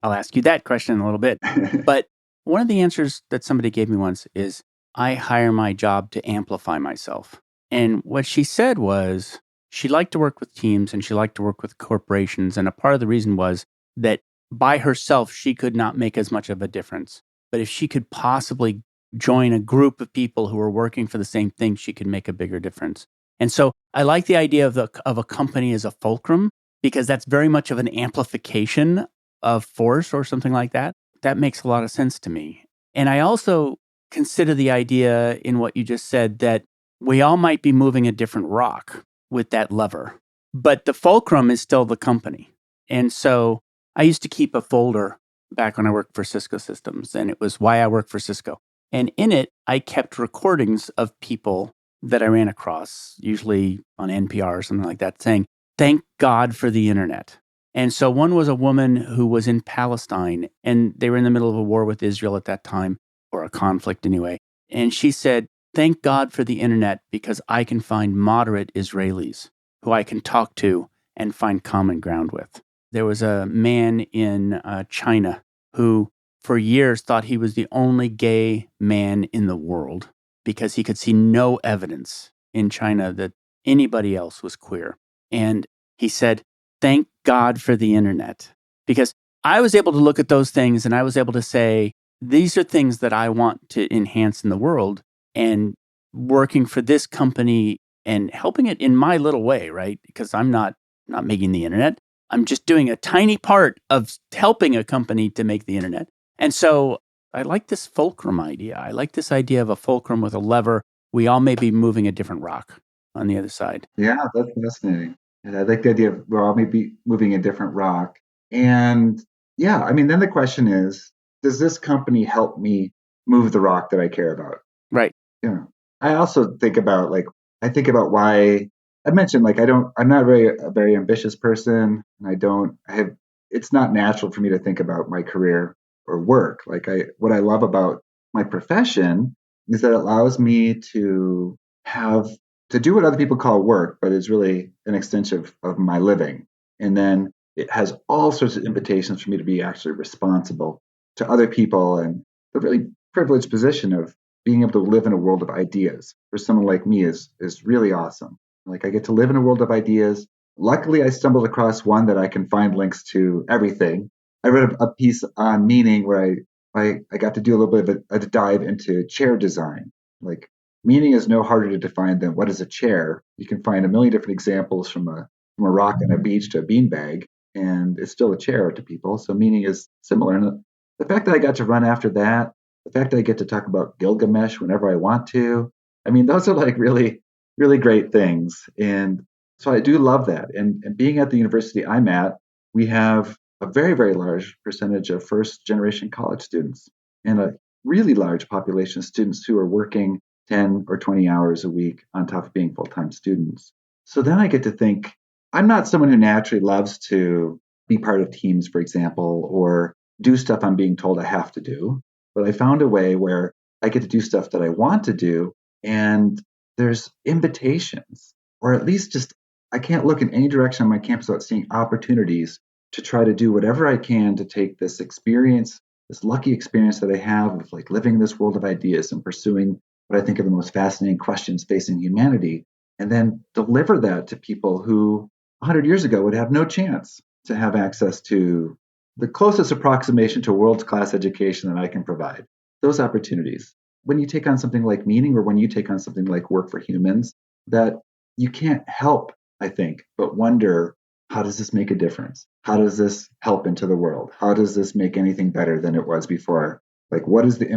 I'll ask you that question in a little bit. But one of the answers that somebody gave me once is, I hire my job to amplify myself. And what she said was she liked to work with teams and she liked to work with corporations. And a part of the reason was that by herself, she could not make as much of a difference. But if she could possibly join a group of people who are working for the same thing, she could make a bigger difference. And so I like the idea of a company as a fulcrum, because that's very much of an amplification of force or something like that. That makes a lot of sense to me. And I also consider the idea in what you just said that we all might be moving a different rock with that lever, but the fulcrum is still the company. And so I used to keep a folder back when I worked for Cisco Systems, and it was Why I Work for Cisco. And in it, I kept recordings of people that I ran across, usually on NPR or something like that, saying, "Thank God for the internet." And so one was a woman who was in Palestine, and they were in the middle of a war with Israel at that time, or a conflict anyway. And she said, "Thank God for the internet because I can find moderate Israelis who I can talk to and find common ground with." There was a man in China who for years thought he was the only gay man in the world because he could see no evidence in China that anybody else was queer. And he said, "Thank God for the internet," because I was able to look at those things and I was able to say, these are things that I want to enhance in the world, and working for this company and helping it in my little way, right? Because I'm not making the internet. I'm just doing a tiny part of helping a company to make the internet. And so I like this fulcrum idea. I like this idea of a fulcrum with a lever. We all may be moving a different rock on the other side. Yeah, that's fascinating. And I like the idea of we're all maybe moving a different rock. And yeah, I mean, then the question is, does this company help me move the rock that I care about? Right. Yeah. I also think about I think about why I mentioned I'm not a very ambitious person, and I have it's not natural for me to think about my career or work. What I love about my profession is that it allows me to have to do what other people call work, but is really an extension of my living. And then it has all sorts of invitations for me to be actually responsible to other people, and the really privileged position of being able to live in a world of ideas for someone like me is really awesome. Like I get to live in a world of ideas. Luckily, I stumbled across one that I can find links to everything. I read a piece on meaning where I got to do a little bit of a dive into chair design. Like meaning is no harder to define than what is a chair. You can find a million different examples from a rock on a beach to a beanbag, and it's still a chair to people. So meaning is similar. And the fact that I got to run after that, the fact that I get to talk about Gilgamesh whenever I want to, I mean, those are like really, really great things. And so I do love that. And being at the university I'm at, we have a very, very large percentage of first generation college students and a really large population of students who are working 10 or 20 hours a week on top of being full time students. So then I get to think I'm not someone who naturally loves to be part of teams, for example, or do stuff I'm being told I have to do. But I found a way where I get to do stuff that I want to do, and there's invitations, or at least just I can't look in any direction on my campus without seeing opportunities to try to do whatever I can to take this experience, this lucky experience that I have of like living in this world of ideas and pursuing what I think are the most fascinating questions facing humanity, and then deliver that to people who 100 years ago would have no chance to have access to the closest approximation to world class education that I can provide. Those opportunities. When you take on something like meaning, or when you take on something like work for humans, that you can't help, I think, but wonder, how does this make a difference? How does this help into the world? How does this make anything better than it was before? Like, what is the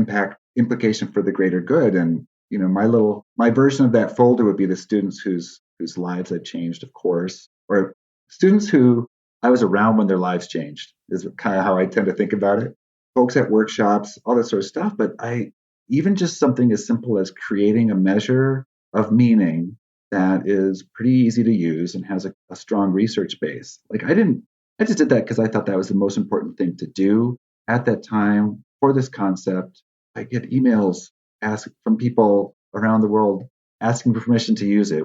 implication for the greater good? And my version of that folder would be the students whose lives I've changed, of course, or students who I was around when their lives changed, is kind of how I tend to think about it. Folks at workshops, all that sort of stuff. But even just something as simple as creating a measure of meaning that is pretty easy to use and has a strong research base. I just did that because I thought that was the most important thing to do at that time for this concept. I get emails asked from people around the world asking for permission to use it,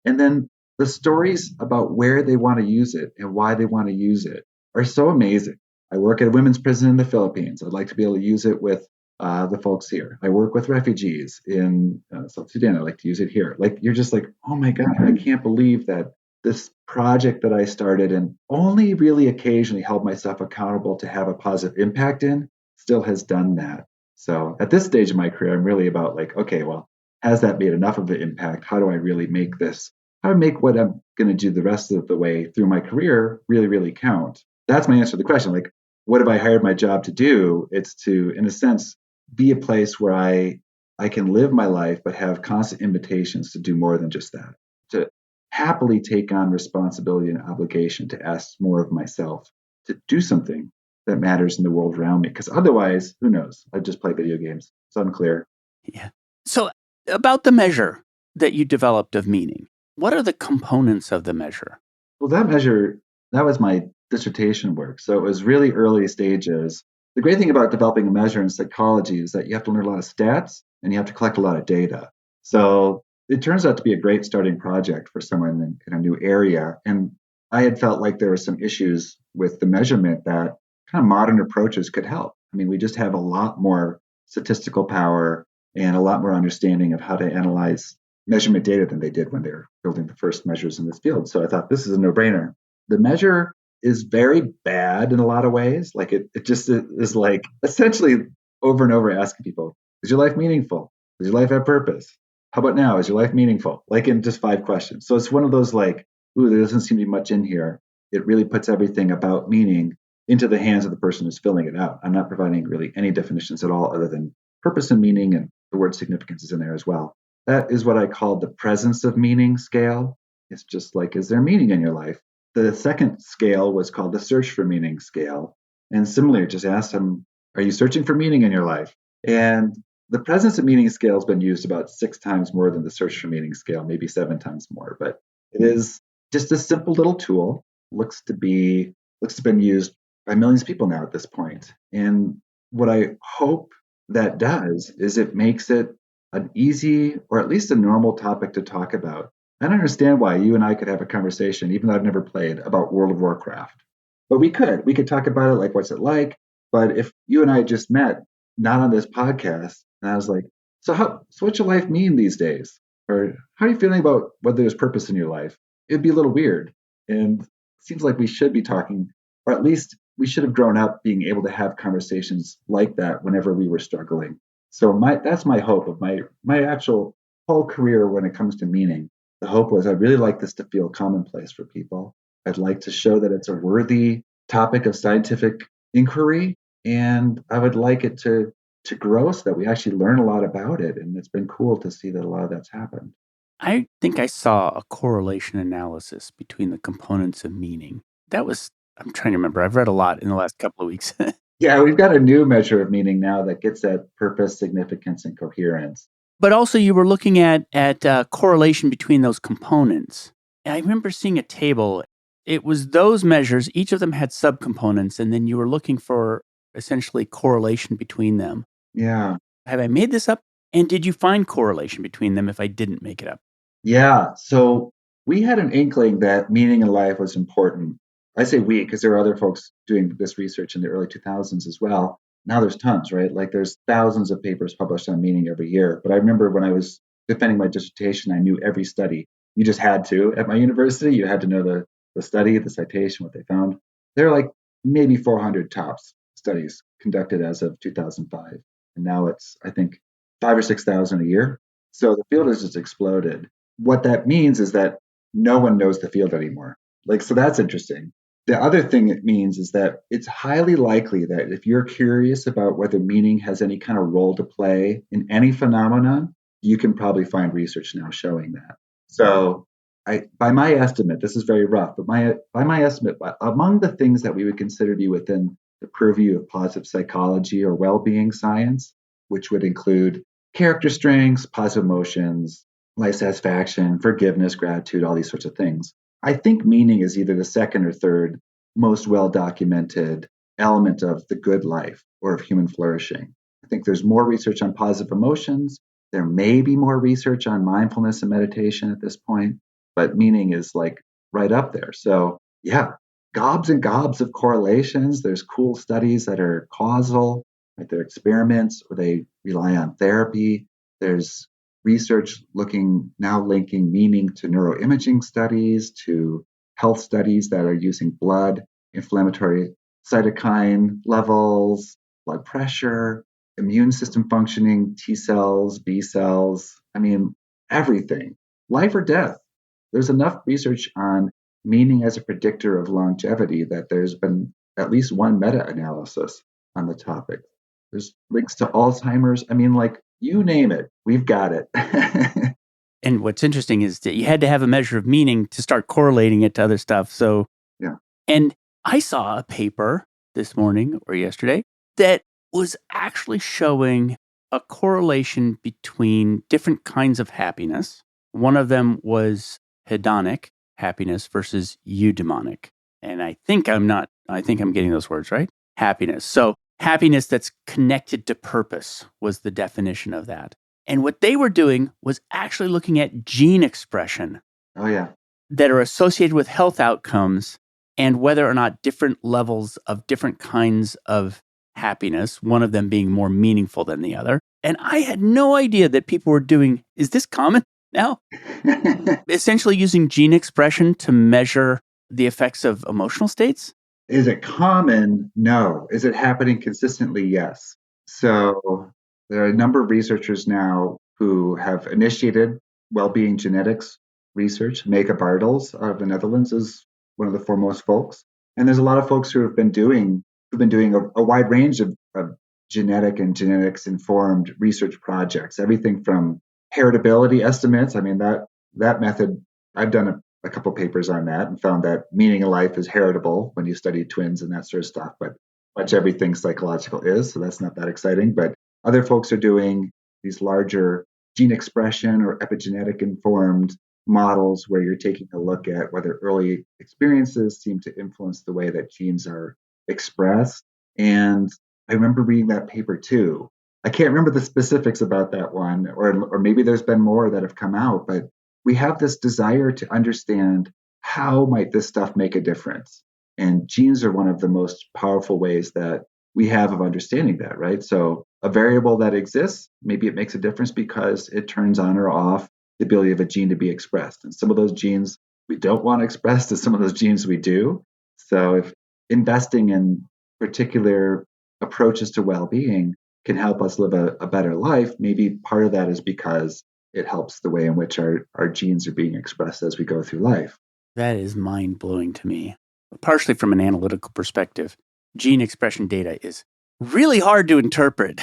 and then the stories about where they want to use it and why they want to use it are so amazing. I work at a women's prison in the Philippines. I'd like to be able to use it with the folks here. I work with refugees in South Sudan. I like to use it here. Like, you're just like, oh my God, I can't believe that this project that I started and only really occasionally held myself accountable to have a positive impact in still has done that. So at this stage of my career, I'm really about like, okay, well, has that made enough of an impact? How do I really make this? How to make what I'm going to do the rest of the way through my career really, really count? That's my answer to the question. Like, what have I hired my job to do? It's to, in a sense, be a place where I can live my life, but have constant invitations to do more than just that, to happily take on responsibility and obligation, to ask more of myself, to do something that matters in the world around me. Because otherwise, who knows? I'd just play video games. It's unclear. Yeah. So about the measure that you developed of meaning, what are the components of the measure? Well, that measure, that was my dissertation work. So it was really early stages. The great thing about developing a measure in psychology is that you have to learn a lot of stats and you have to collect a lot of data. So it turns out to be a great starting project for someone in a new area. And I had felt like there were some issues with the measurement that kind of modern approaches could help. I mean, we just have a lot more statistical power and a lot more understanding of how to analyze measurement data than they did when they were building the first measures in this field. So I thought this is a no-brainer. The measure is very bad in a lot of ways. Like it just is like essentially over and over asking people, is your life meaningful? Does your life have purpose? How about now? Is your life meaningful? Like in just 5 questions. So it's one of those like, ooh, there doesn't seem to be much in here. It really puts everything about meaning into the hands of the person who's filling it out. I'm not providing really any definitions at all other than purpose and meaning, and the word significance is in there as well. That is what I call the presence of meaning scale. It's just like, is there meaning in your life? The second scale was called the search for meaning scale. And similarly, just asked them, are you searching for meaning in your life? And the presence of meaning scale has been used about 6 times more than the search for meaning scale, maybe 7 times more. But it is just a simple little tool. Looks to have been used by millions of people now at this point. And what I hope that does is it makes it an easy or at least a normal topic to talk about. I don't understand why you and I could have a conversation, even though I've never played, about World of Warcraft. But we could talk about it, like what's it like. But if you and I just met, not on this podcast, and I was like, so what's your life mean these days? Or how are you feeling about whether there's purpose in your life? It'd be a little weird. And it seems like we should be talking, or at least we should have grown up being able to have conversations like that whenever we were struggling. So that's my hope of my actual whole career when it comes to meaning. The hope was I'd really like this to feel commonplace for people. I'd like to show that it's a worthy topic of scientific inquiry, and I would like it to grow so that we actually learn a lot about it. And it's been cool to see that a lot of that's happened. I think I saw a correlation analysis between the components of meaning. I'm trying to remember. I've read a lot in the last couple of weeks. Yeah, we've got a new measure of meaning now that gets at purpose, significance, and coherence. But also you were looking at correlation between those components. And I remember seeing a table. It was those measures, each of them had subcomponents, and then you were looking for essentially correlation between them. Yeah. Have I made this up? And did you find correlation between them if I didn't make it up? Yeah. So we had an inkling that meaning in life was important. I say we because there are other folks doing this research in the early 2000s as well. Now there's tons, right? Like there's thousands of papers published on meaning every year. But I remember when I was defending my dissertation, I knew every study. You just had to. At my university, you had to know the study, the citation, what they found. There are like maybe 400 tops studies conducted as of 2005. And now it's, I think, 5,000 or 6,000 a year. So the field has just exploded. What that means is that no one knows the field anymore. So that's interesting. The other thing it means is that it's highly likely that if you're curious about whether meaning has any kind of role to play in any phenomenon, you can probably find research now showing that. So by my estimate, this is very rough, but by my estimate, among the things that we would consider to be within the purview of positive psychology or well-being science, which would include character strengths, positive emotions, life satisfaction, forgiveness, gratitude, all these sorts of things. I think meaning is either the second or third most well-documented element of the good life or of human flourishing. I think there's more research on positive emotions. There may be more research on mindfulness and meditation at this point, but meaning is like right up there. So yeah, gobs and gobs of correlations. There's cool studies that are causal, right? They're experiments or they rely on therapy. There's research linking meaning to neuroimaging studies, to health studies that are using blood, inflammatory cytokine levels, blood pressure, immune system functioning, T cells, B cells. I mean, everything. Life or death. There's enough research on meaning as a predictor of longevity that there's been at least one meta-analysis on the topic. There's links to Alzheimer's. I mean, you name it, we've got it. And what's interesting is that you had to have a measure of meaning to start correlating it to other stuff. So, yeah. And I saw a paper this morning or yesterday that was actually showing a correlation between different kinds of happiness. One of them was hedonic happiness versus eudaimonic. And I think I'm getting those words right. Happiness. So happiness that's connected to purpose was the definition of that. And what they were doing was actually looking at gene expression Oh, yeah. that are associated with health outcomes and whether or not different levels of different kinds of happiness, one of them being more meaningful than the other. And I had no idea that people were doing, is this common now? Essentially using gene expression to measure the effects of emotional states? Is it common? No. Is it happening consistently? Yes. So there are a number of researchers now who have initiated well-being genetics research. Mega Bartels of the Netherlands is one of the foremost folks. And there's a lot of folks who've been doing a wide range of genetic and genetics informed research projects, everything from heritability estimates. I mean, that method, I've done a couple papers on that and found that meaning of life is heritable when you study twins and that sort of stuff, but much everything psychological is, so that's not that exciting. But other folks are doing these larger gene expression or epigenetic informed models where you're taking a look at whether early experiences seem to influence the way that genes are expressed. And I remember reading that paper too. I can't remember the specifics about that one, or maybe there's been more that have come out, but we have this desire to understand how might this stuff make a difference. And genes are one of the most powerful ways that we have of understanding that, right? So a variable that exists, maybe it makes a difference because it turns on or off the ability of a gene to be expressed. And some of those genes we don't want expressed, and some of those genes we do. So if investing in particular approaches to well-being can help us live a better life, maybe part of that is because it helps the way in which our genes are being expressed as we go through life. That is mind-blowing to me, partially from an analytical perspective. Gene expression data is really hard to interpret.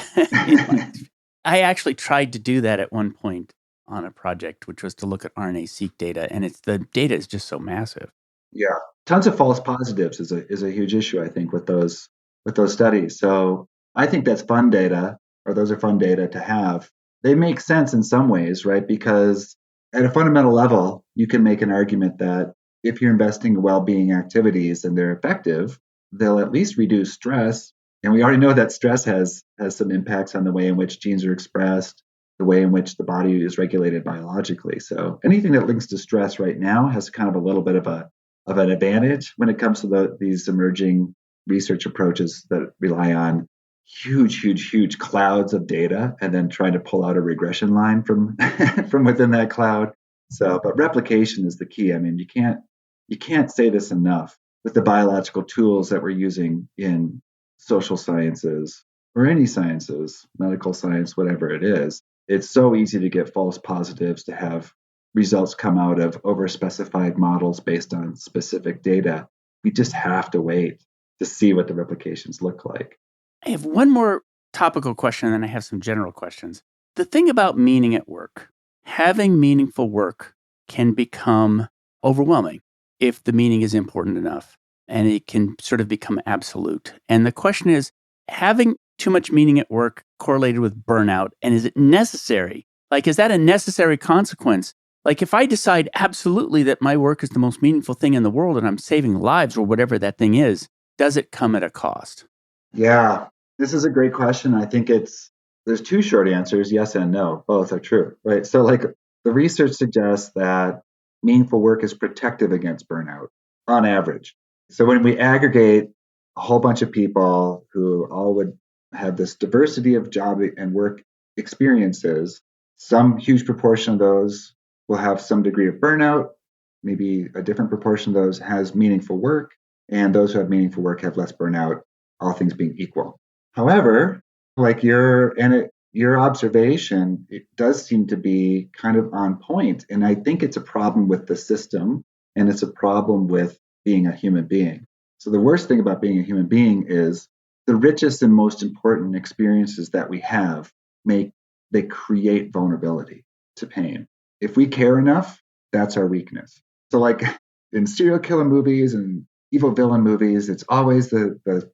I actually tried to do that at one point on a project, which was to look at RNA-seq data, and the data is just so massive. Yeah, tons of false positives is a huge issue, I think, with those studies. So I think that's fun data, or those are fun data to have. They make sense in some ways, right? Because at a fundamental level, you can make an argument that if you're investing in well-being activities and they're effective, they'll at least reduce stress. And we already know that stress has some impacts on the way in which genes are expressed, the way in which the body is regulated biologically. So anything that links to stress right now has kind of a little bit of an advantage when it comes to these emerging research approaches that rely on huge clouds of data and then trying to pull out a regression line from from within that cloud. So, but replication is the key. I mean, you can't say this enough with the biological tools that we're using in social sciences or any sciences, medical science, whatever it is. It's so easy to get false positives, to have results come out of overspecified models based on specific data. We just have to wait to see what the replications look like. I have one more topical question, and then I have some general questions. The thing about meaning at work, having meaningful work can become overwhelming if the meaning is important enough, and it can sort of become absolute. And the question is, having too much meaning at work correlated with burnout, and is it necessary? Like, is that a necessary consequence? Like, if I decide absolutely that my work is the most meaningful thing in the world and I'm saving lives or whatever that thing is, does it come at a cost? Yeah, this is a great question. I think there's two short answers, yes and no. Both are true, right? So like the research suggests that meaningful work is protective against burnout on average. So when we aggregate a whole bunch of people who all would have this diversity of job and work experiences, some huge proportion of those will have some degree of burnout. Maybe a different proportion of those has meaningful work, and those who have meaningful work have less burnout, all things being equal. However, like your observation, it does seem to be kind of on point. And I think it's a problem with the system, and it's a problem with being a human being. So the worst thing about being a human being is the richest and most important experiences that we have they create vulnerability to pain. If we care enough, that's our weakness. So like in serial killer movies and evil villain movies, it's always the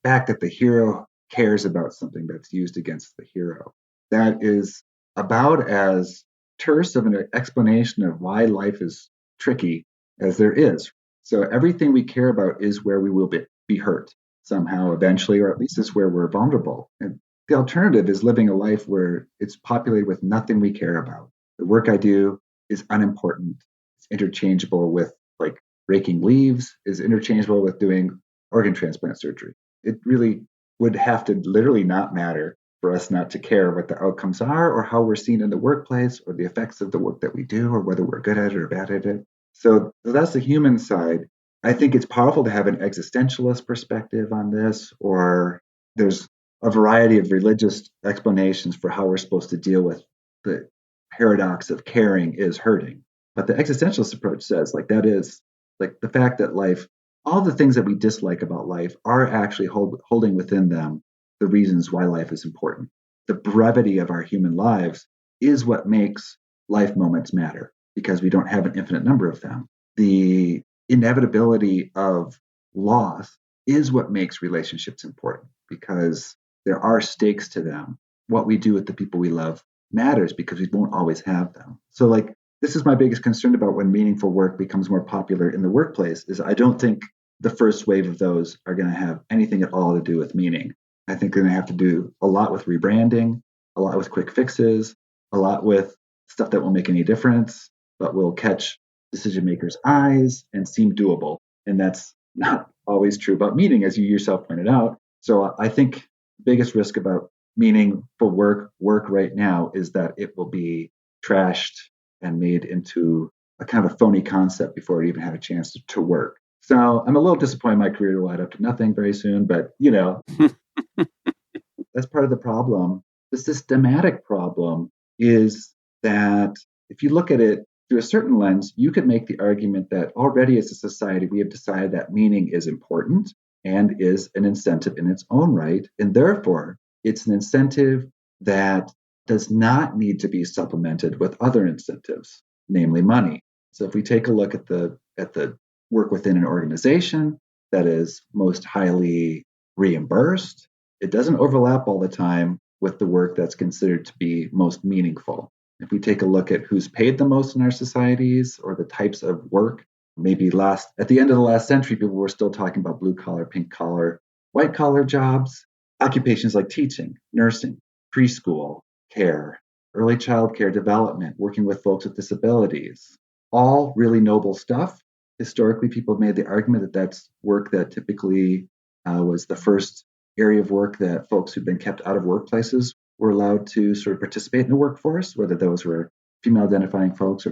fact that the hero cares about something that's used against the hero. That is about as terse of an explanation of why life is tricky as there is. So everything we care about is where we will be hurt somehow eventually, or at least is where we're vulnerable. And the alternative is living a life where it's populated with nothing we care about. The work I do is unimportant. It's interchangeable with like raking leaves, is interchangeable with doing organ transplant surgery. It really would have to literally not matter for us not to care what the outcomes are or how we're seen in the workplace or the effects of the work that we do or whether we're good at it or bad at it. So that's the human side. I think it's powerful to have an existentialist perspective on this, or there's a variety of religious explanations for how we're supposed to deal with the paradox of caring is hurting. But the existentialist approach says, like, that is like the fact that life, all the things that we dislike about life are actually holding within them the reasons why life is important. The brevity of our human lives is what makes life moments matter because we don't have an infinite number of them. The inevitability of loss is what makes relationships important because there are stakes to them. What we do with the people we love matters because we won't always have them. So, like, this is my biggest concern about when meaningful work becomes more popular in the workplace is I don't think the first wave of those are going to have anything at all to do with meaning. I think they're going to have to do a lot with rebranding, a lot with quick fixes, a lot with stuff that won't make any difference, but will catch decision makers' eyes and seem doable. And that's not always true about meaning, as you yourself pointed out. So I think the biggest risk about meaningful work right now is that it will be trashed and made into a kind of a phony concept before it even had a chance to work. So I'm a little disappointed my career will add up to nothing very soon, but that's part of the problem. The systematic problem is that if you look at it through a certain lens, you could make the argument that already as a society, we have decided that meaning is important and is an incentive in its own right. And therefore, it's an incentive that does not need to be supplemented with other incentives, namely money. So if we take a look at the work within an organization that is most highly reimbursed, it doesn't overlap all the time with the work that's considered to be most meaningful. If we take a look at who's paid the most in our societies or the types of work, maybe at the end of the last century, people were still talking about blue collar, pink collar, white collar jobs, occupations like teaching, nursing, preschool care, early child care development, working with folks with disabilities, all really noble stuff. Historically, people have made the argument that that's work that typically was the first area of work that folks who've been kept out of workplaces were allowed to sort of participate in the workforce, whether those were female identifying folks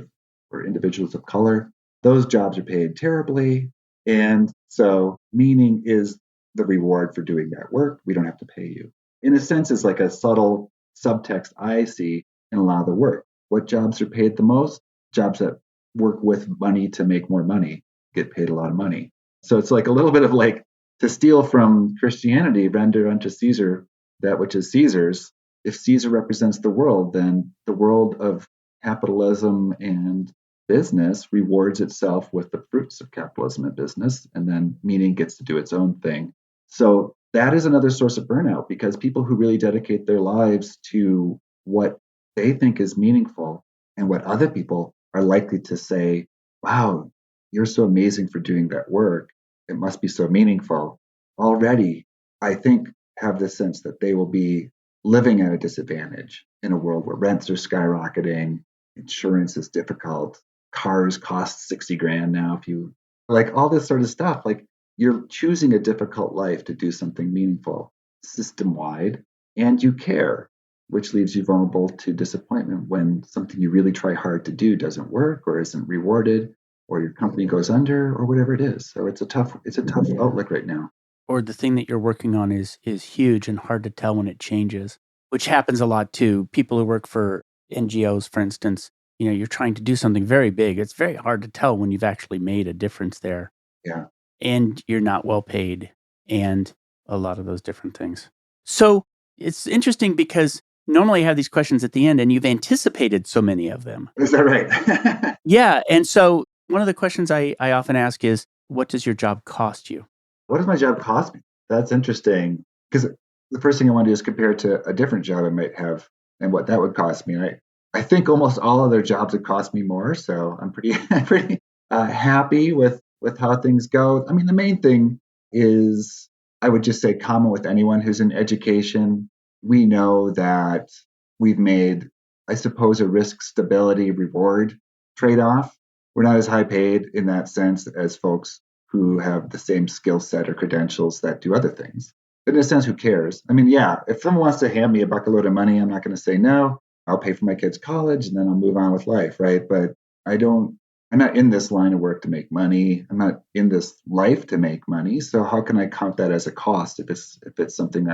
or individuals of color. Those jobs are paid terribly. And so meaning is the reward for doing that work. We don't have to pay you. In a sense, it's like a subtle subtext I see in a lot of the work. What jobs are paid the most? Jobs that work with money to make more money, get paid a lot of money. So it's like a little bit of like, to steal from Christianity, render unto Caesar that which is Caesar's. If Caesar represents the world, then the world of capitalism and business rewards itself with the fruits of capitalism and business, and then meaning gets to do its own thing. So that is another source of burnout because people who really dedicate their lives to what they think is meaningful and what other people are likely to say, wow, you're so amazing for doing that work. It must be so meaningful. Already, I think, have the sense that they will be living at a disadvantage in a world where rents are skyrocketing, insurance is difficult, cars cost 60 grand now. If you like all this sort of stuff, like you're choosing a difficult life to do something meaningful system wide, and you care, which leaves you vulnerable to disappointment when something you really try hard to do doesn't work or isn't rewarded or your company goes under or whatever it is. So it's a tough outlook right now. Or the thing that you're working on is huge and hard to tell when it changes, which happens a lot too. People who work for NGOs, for instance, you're trying to do something very big. It's very hard to tell when you've actually made a difference there. Yeah. And you're not well paid and a lot of those different things. So it's interesting because normally I have these questions at the end and you've anticipated so many of them. Is that right? Yeah. And so one of the questions I often ask is, what does your job cost you? What does my job cost me? That's interesting because the first thing I want to do is compare it to a different job I might have and what that would cost me. And I think almost all other jobs would cost me more, so I'm pretty pretty happy with how things go. I mean, the main thing is I would just say common with anyone who's in education. We know that we've made, I suppose, a risk stability reward trade off. We're not as high paid in that sense as folks who have the same skill set or credentials that do other things. But in a sense, who cares? I mean, yeah, if someone wants to hand me a bucket load of money, I'm not going to say no. I'll pay for my kids' college and then I'll move on with life, right? But I'm not in this line of work to make money. I'm not in this life to make money. So how can I count that as a cost if it's something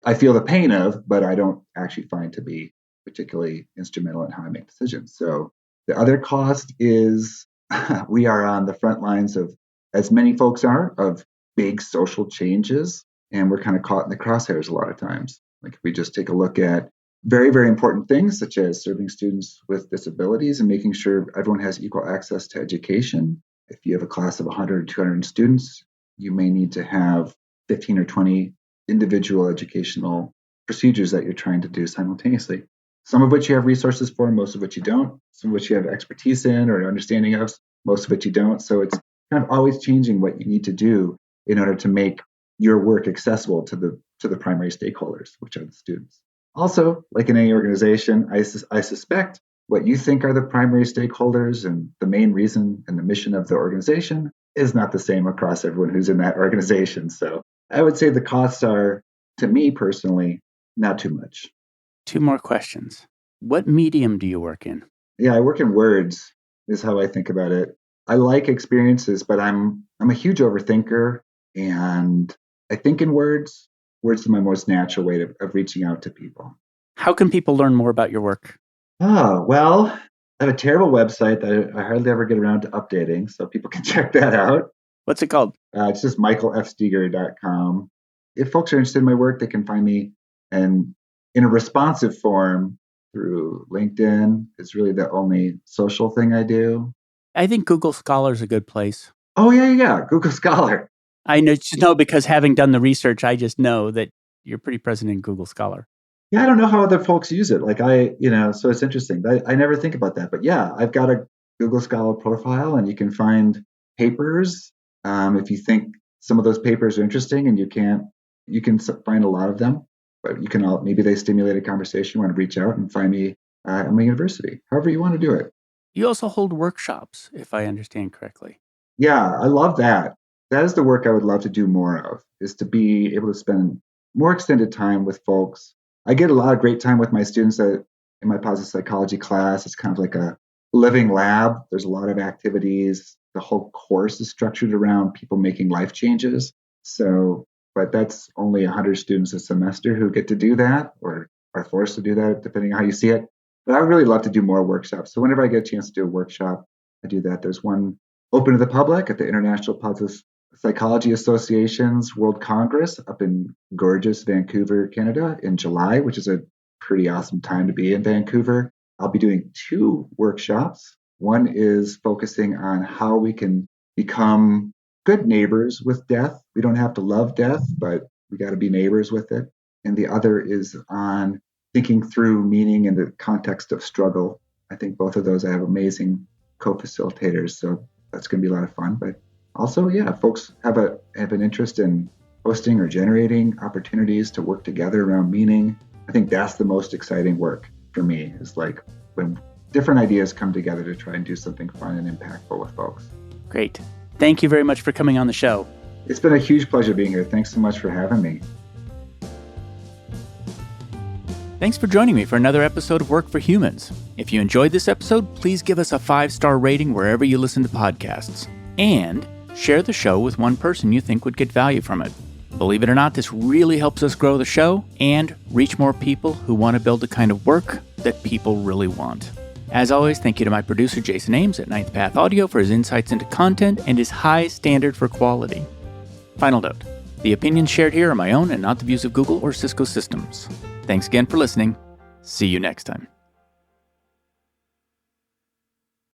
I feel the pain of, but I don't actually find to be particularly instrumental in how I make decisions. So the other cost is we are on the front lines of, as many folks are, of big social changes. And we're kind of caught in the crosshairs a lot of times. Like if we just take a look at very, very important things, such as serving students with disabilities and making sure everyone has equal access to education. If you have a class of 100 or 200 students, you may need to have 15 or 20 individual educational procedures that you're trying to do simultaneously. Some of which you have resources for, most of which you don't. Some of which you have expertise in or understanding of, most of which you don't. So it's kind of always changing what you need to do in order to make your work accessible to the primary stakeholders, which are the students. Also, like in any organization, I suspect what you think are the primary stakeholders and the main reason and the mission of the organization is not the same across everyone who's in that organization. So I would say the costs are, to me personally, not too much. 2 more questions. What medium do you work in? Yeah, I work in words, is how I think about it. I like experiences, but I'm a huge overthinker, and I think in words. Words are my most natural way of reaching out to people. How can people learn more about your work? Oh, well, I have a terrible website that I hardly ever get around to updating, so people can check that out. What's it called? It's just michaelfsteger.com. If folks are interested in my work, they can find me and in a responsive form through LinkedIn. It's really the only social thing I do. I think Google Scholar is a good place. Oh, yeah. Google Scholar. I know because having done the research, I just know that you're pretty present in Google Scholar. Yeah, I don't know how other folks use it. Like so it's interesting. I never think about that. But yeah, I've got a Google Scholar profile and you can find papers. If you think some of those papers are interesting and you can find a lot of them, but you can maybe they stimulate a conversation. You want to reach out and find me at my university, however you want to do it. You also hold workshops, if I understand correctly. Yeah, I love that. That is the work I would love to do more of, is to be able to spend more extended time with folks. I get a lot of great time with my students in my positive psychology class. It's kind of like a living lab. There's a lot of activities. The whole course is structured around people making life changes. But that's only 100 students a semester who get to do that or are forced to do that, depending on how you see it. But I would really love to do more workshops. So whenever I get a chance to do a workshop, I do that. There's one open to the public at the International Positive Psychology Association's World Congress up in gorgeous Vancouver, Canada in July, which is a pretty awesome time to be in Vancouver. I'll be doing 2 workshops. One is focusing on how we can become good neighbors with death. We don't have to love death, but we got to be neighbors with it. And the other is on thinking through meaning in the context of struggle. I think both of those I have amazing co-facilitators, so that's going to be a lot of fun. But also, yeah, folks have an interest in hosting or generating opportunities to work together around meaning. I think that's the most exciting work for me, is like when different ideas come together to try and do something fun and impactful with folks. Great. Thank you very much for coming on the show. It's been a huge pleasure being here. Thanks so much for having me. Thanks for joining me for another episode of Work for Humans. If you enjoyed this episode, please give us a 5-star rating wherever you listen to podcasts. And share the show with one person you think would get value from it. Believe it or not, this really helps us grow the show and reach more people who want to build the kind of work that people really want. As always, thank you to my producer, Jason Ames at Ninth Path Audio, for his insights into content and his high standard for quality. Final note, the opinions shared here are my own and not the views of Google or Cisco Systems. Thanks again for listening. See you next time.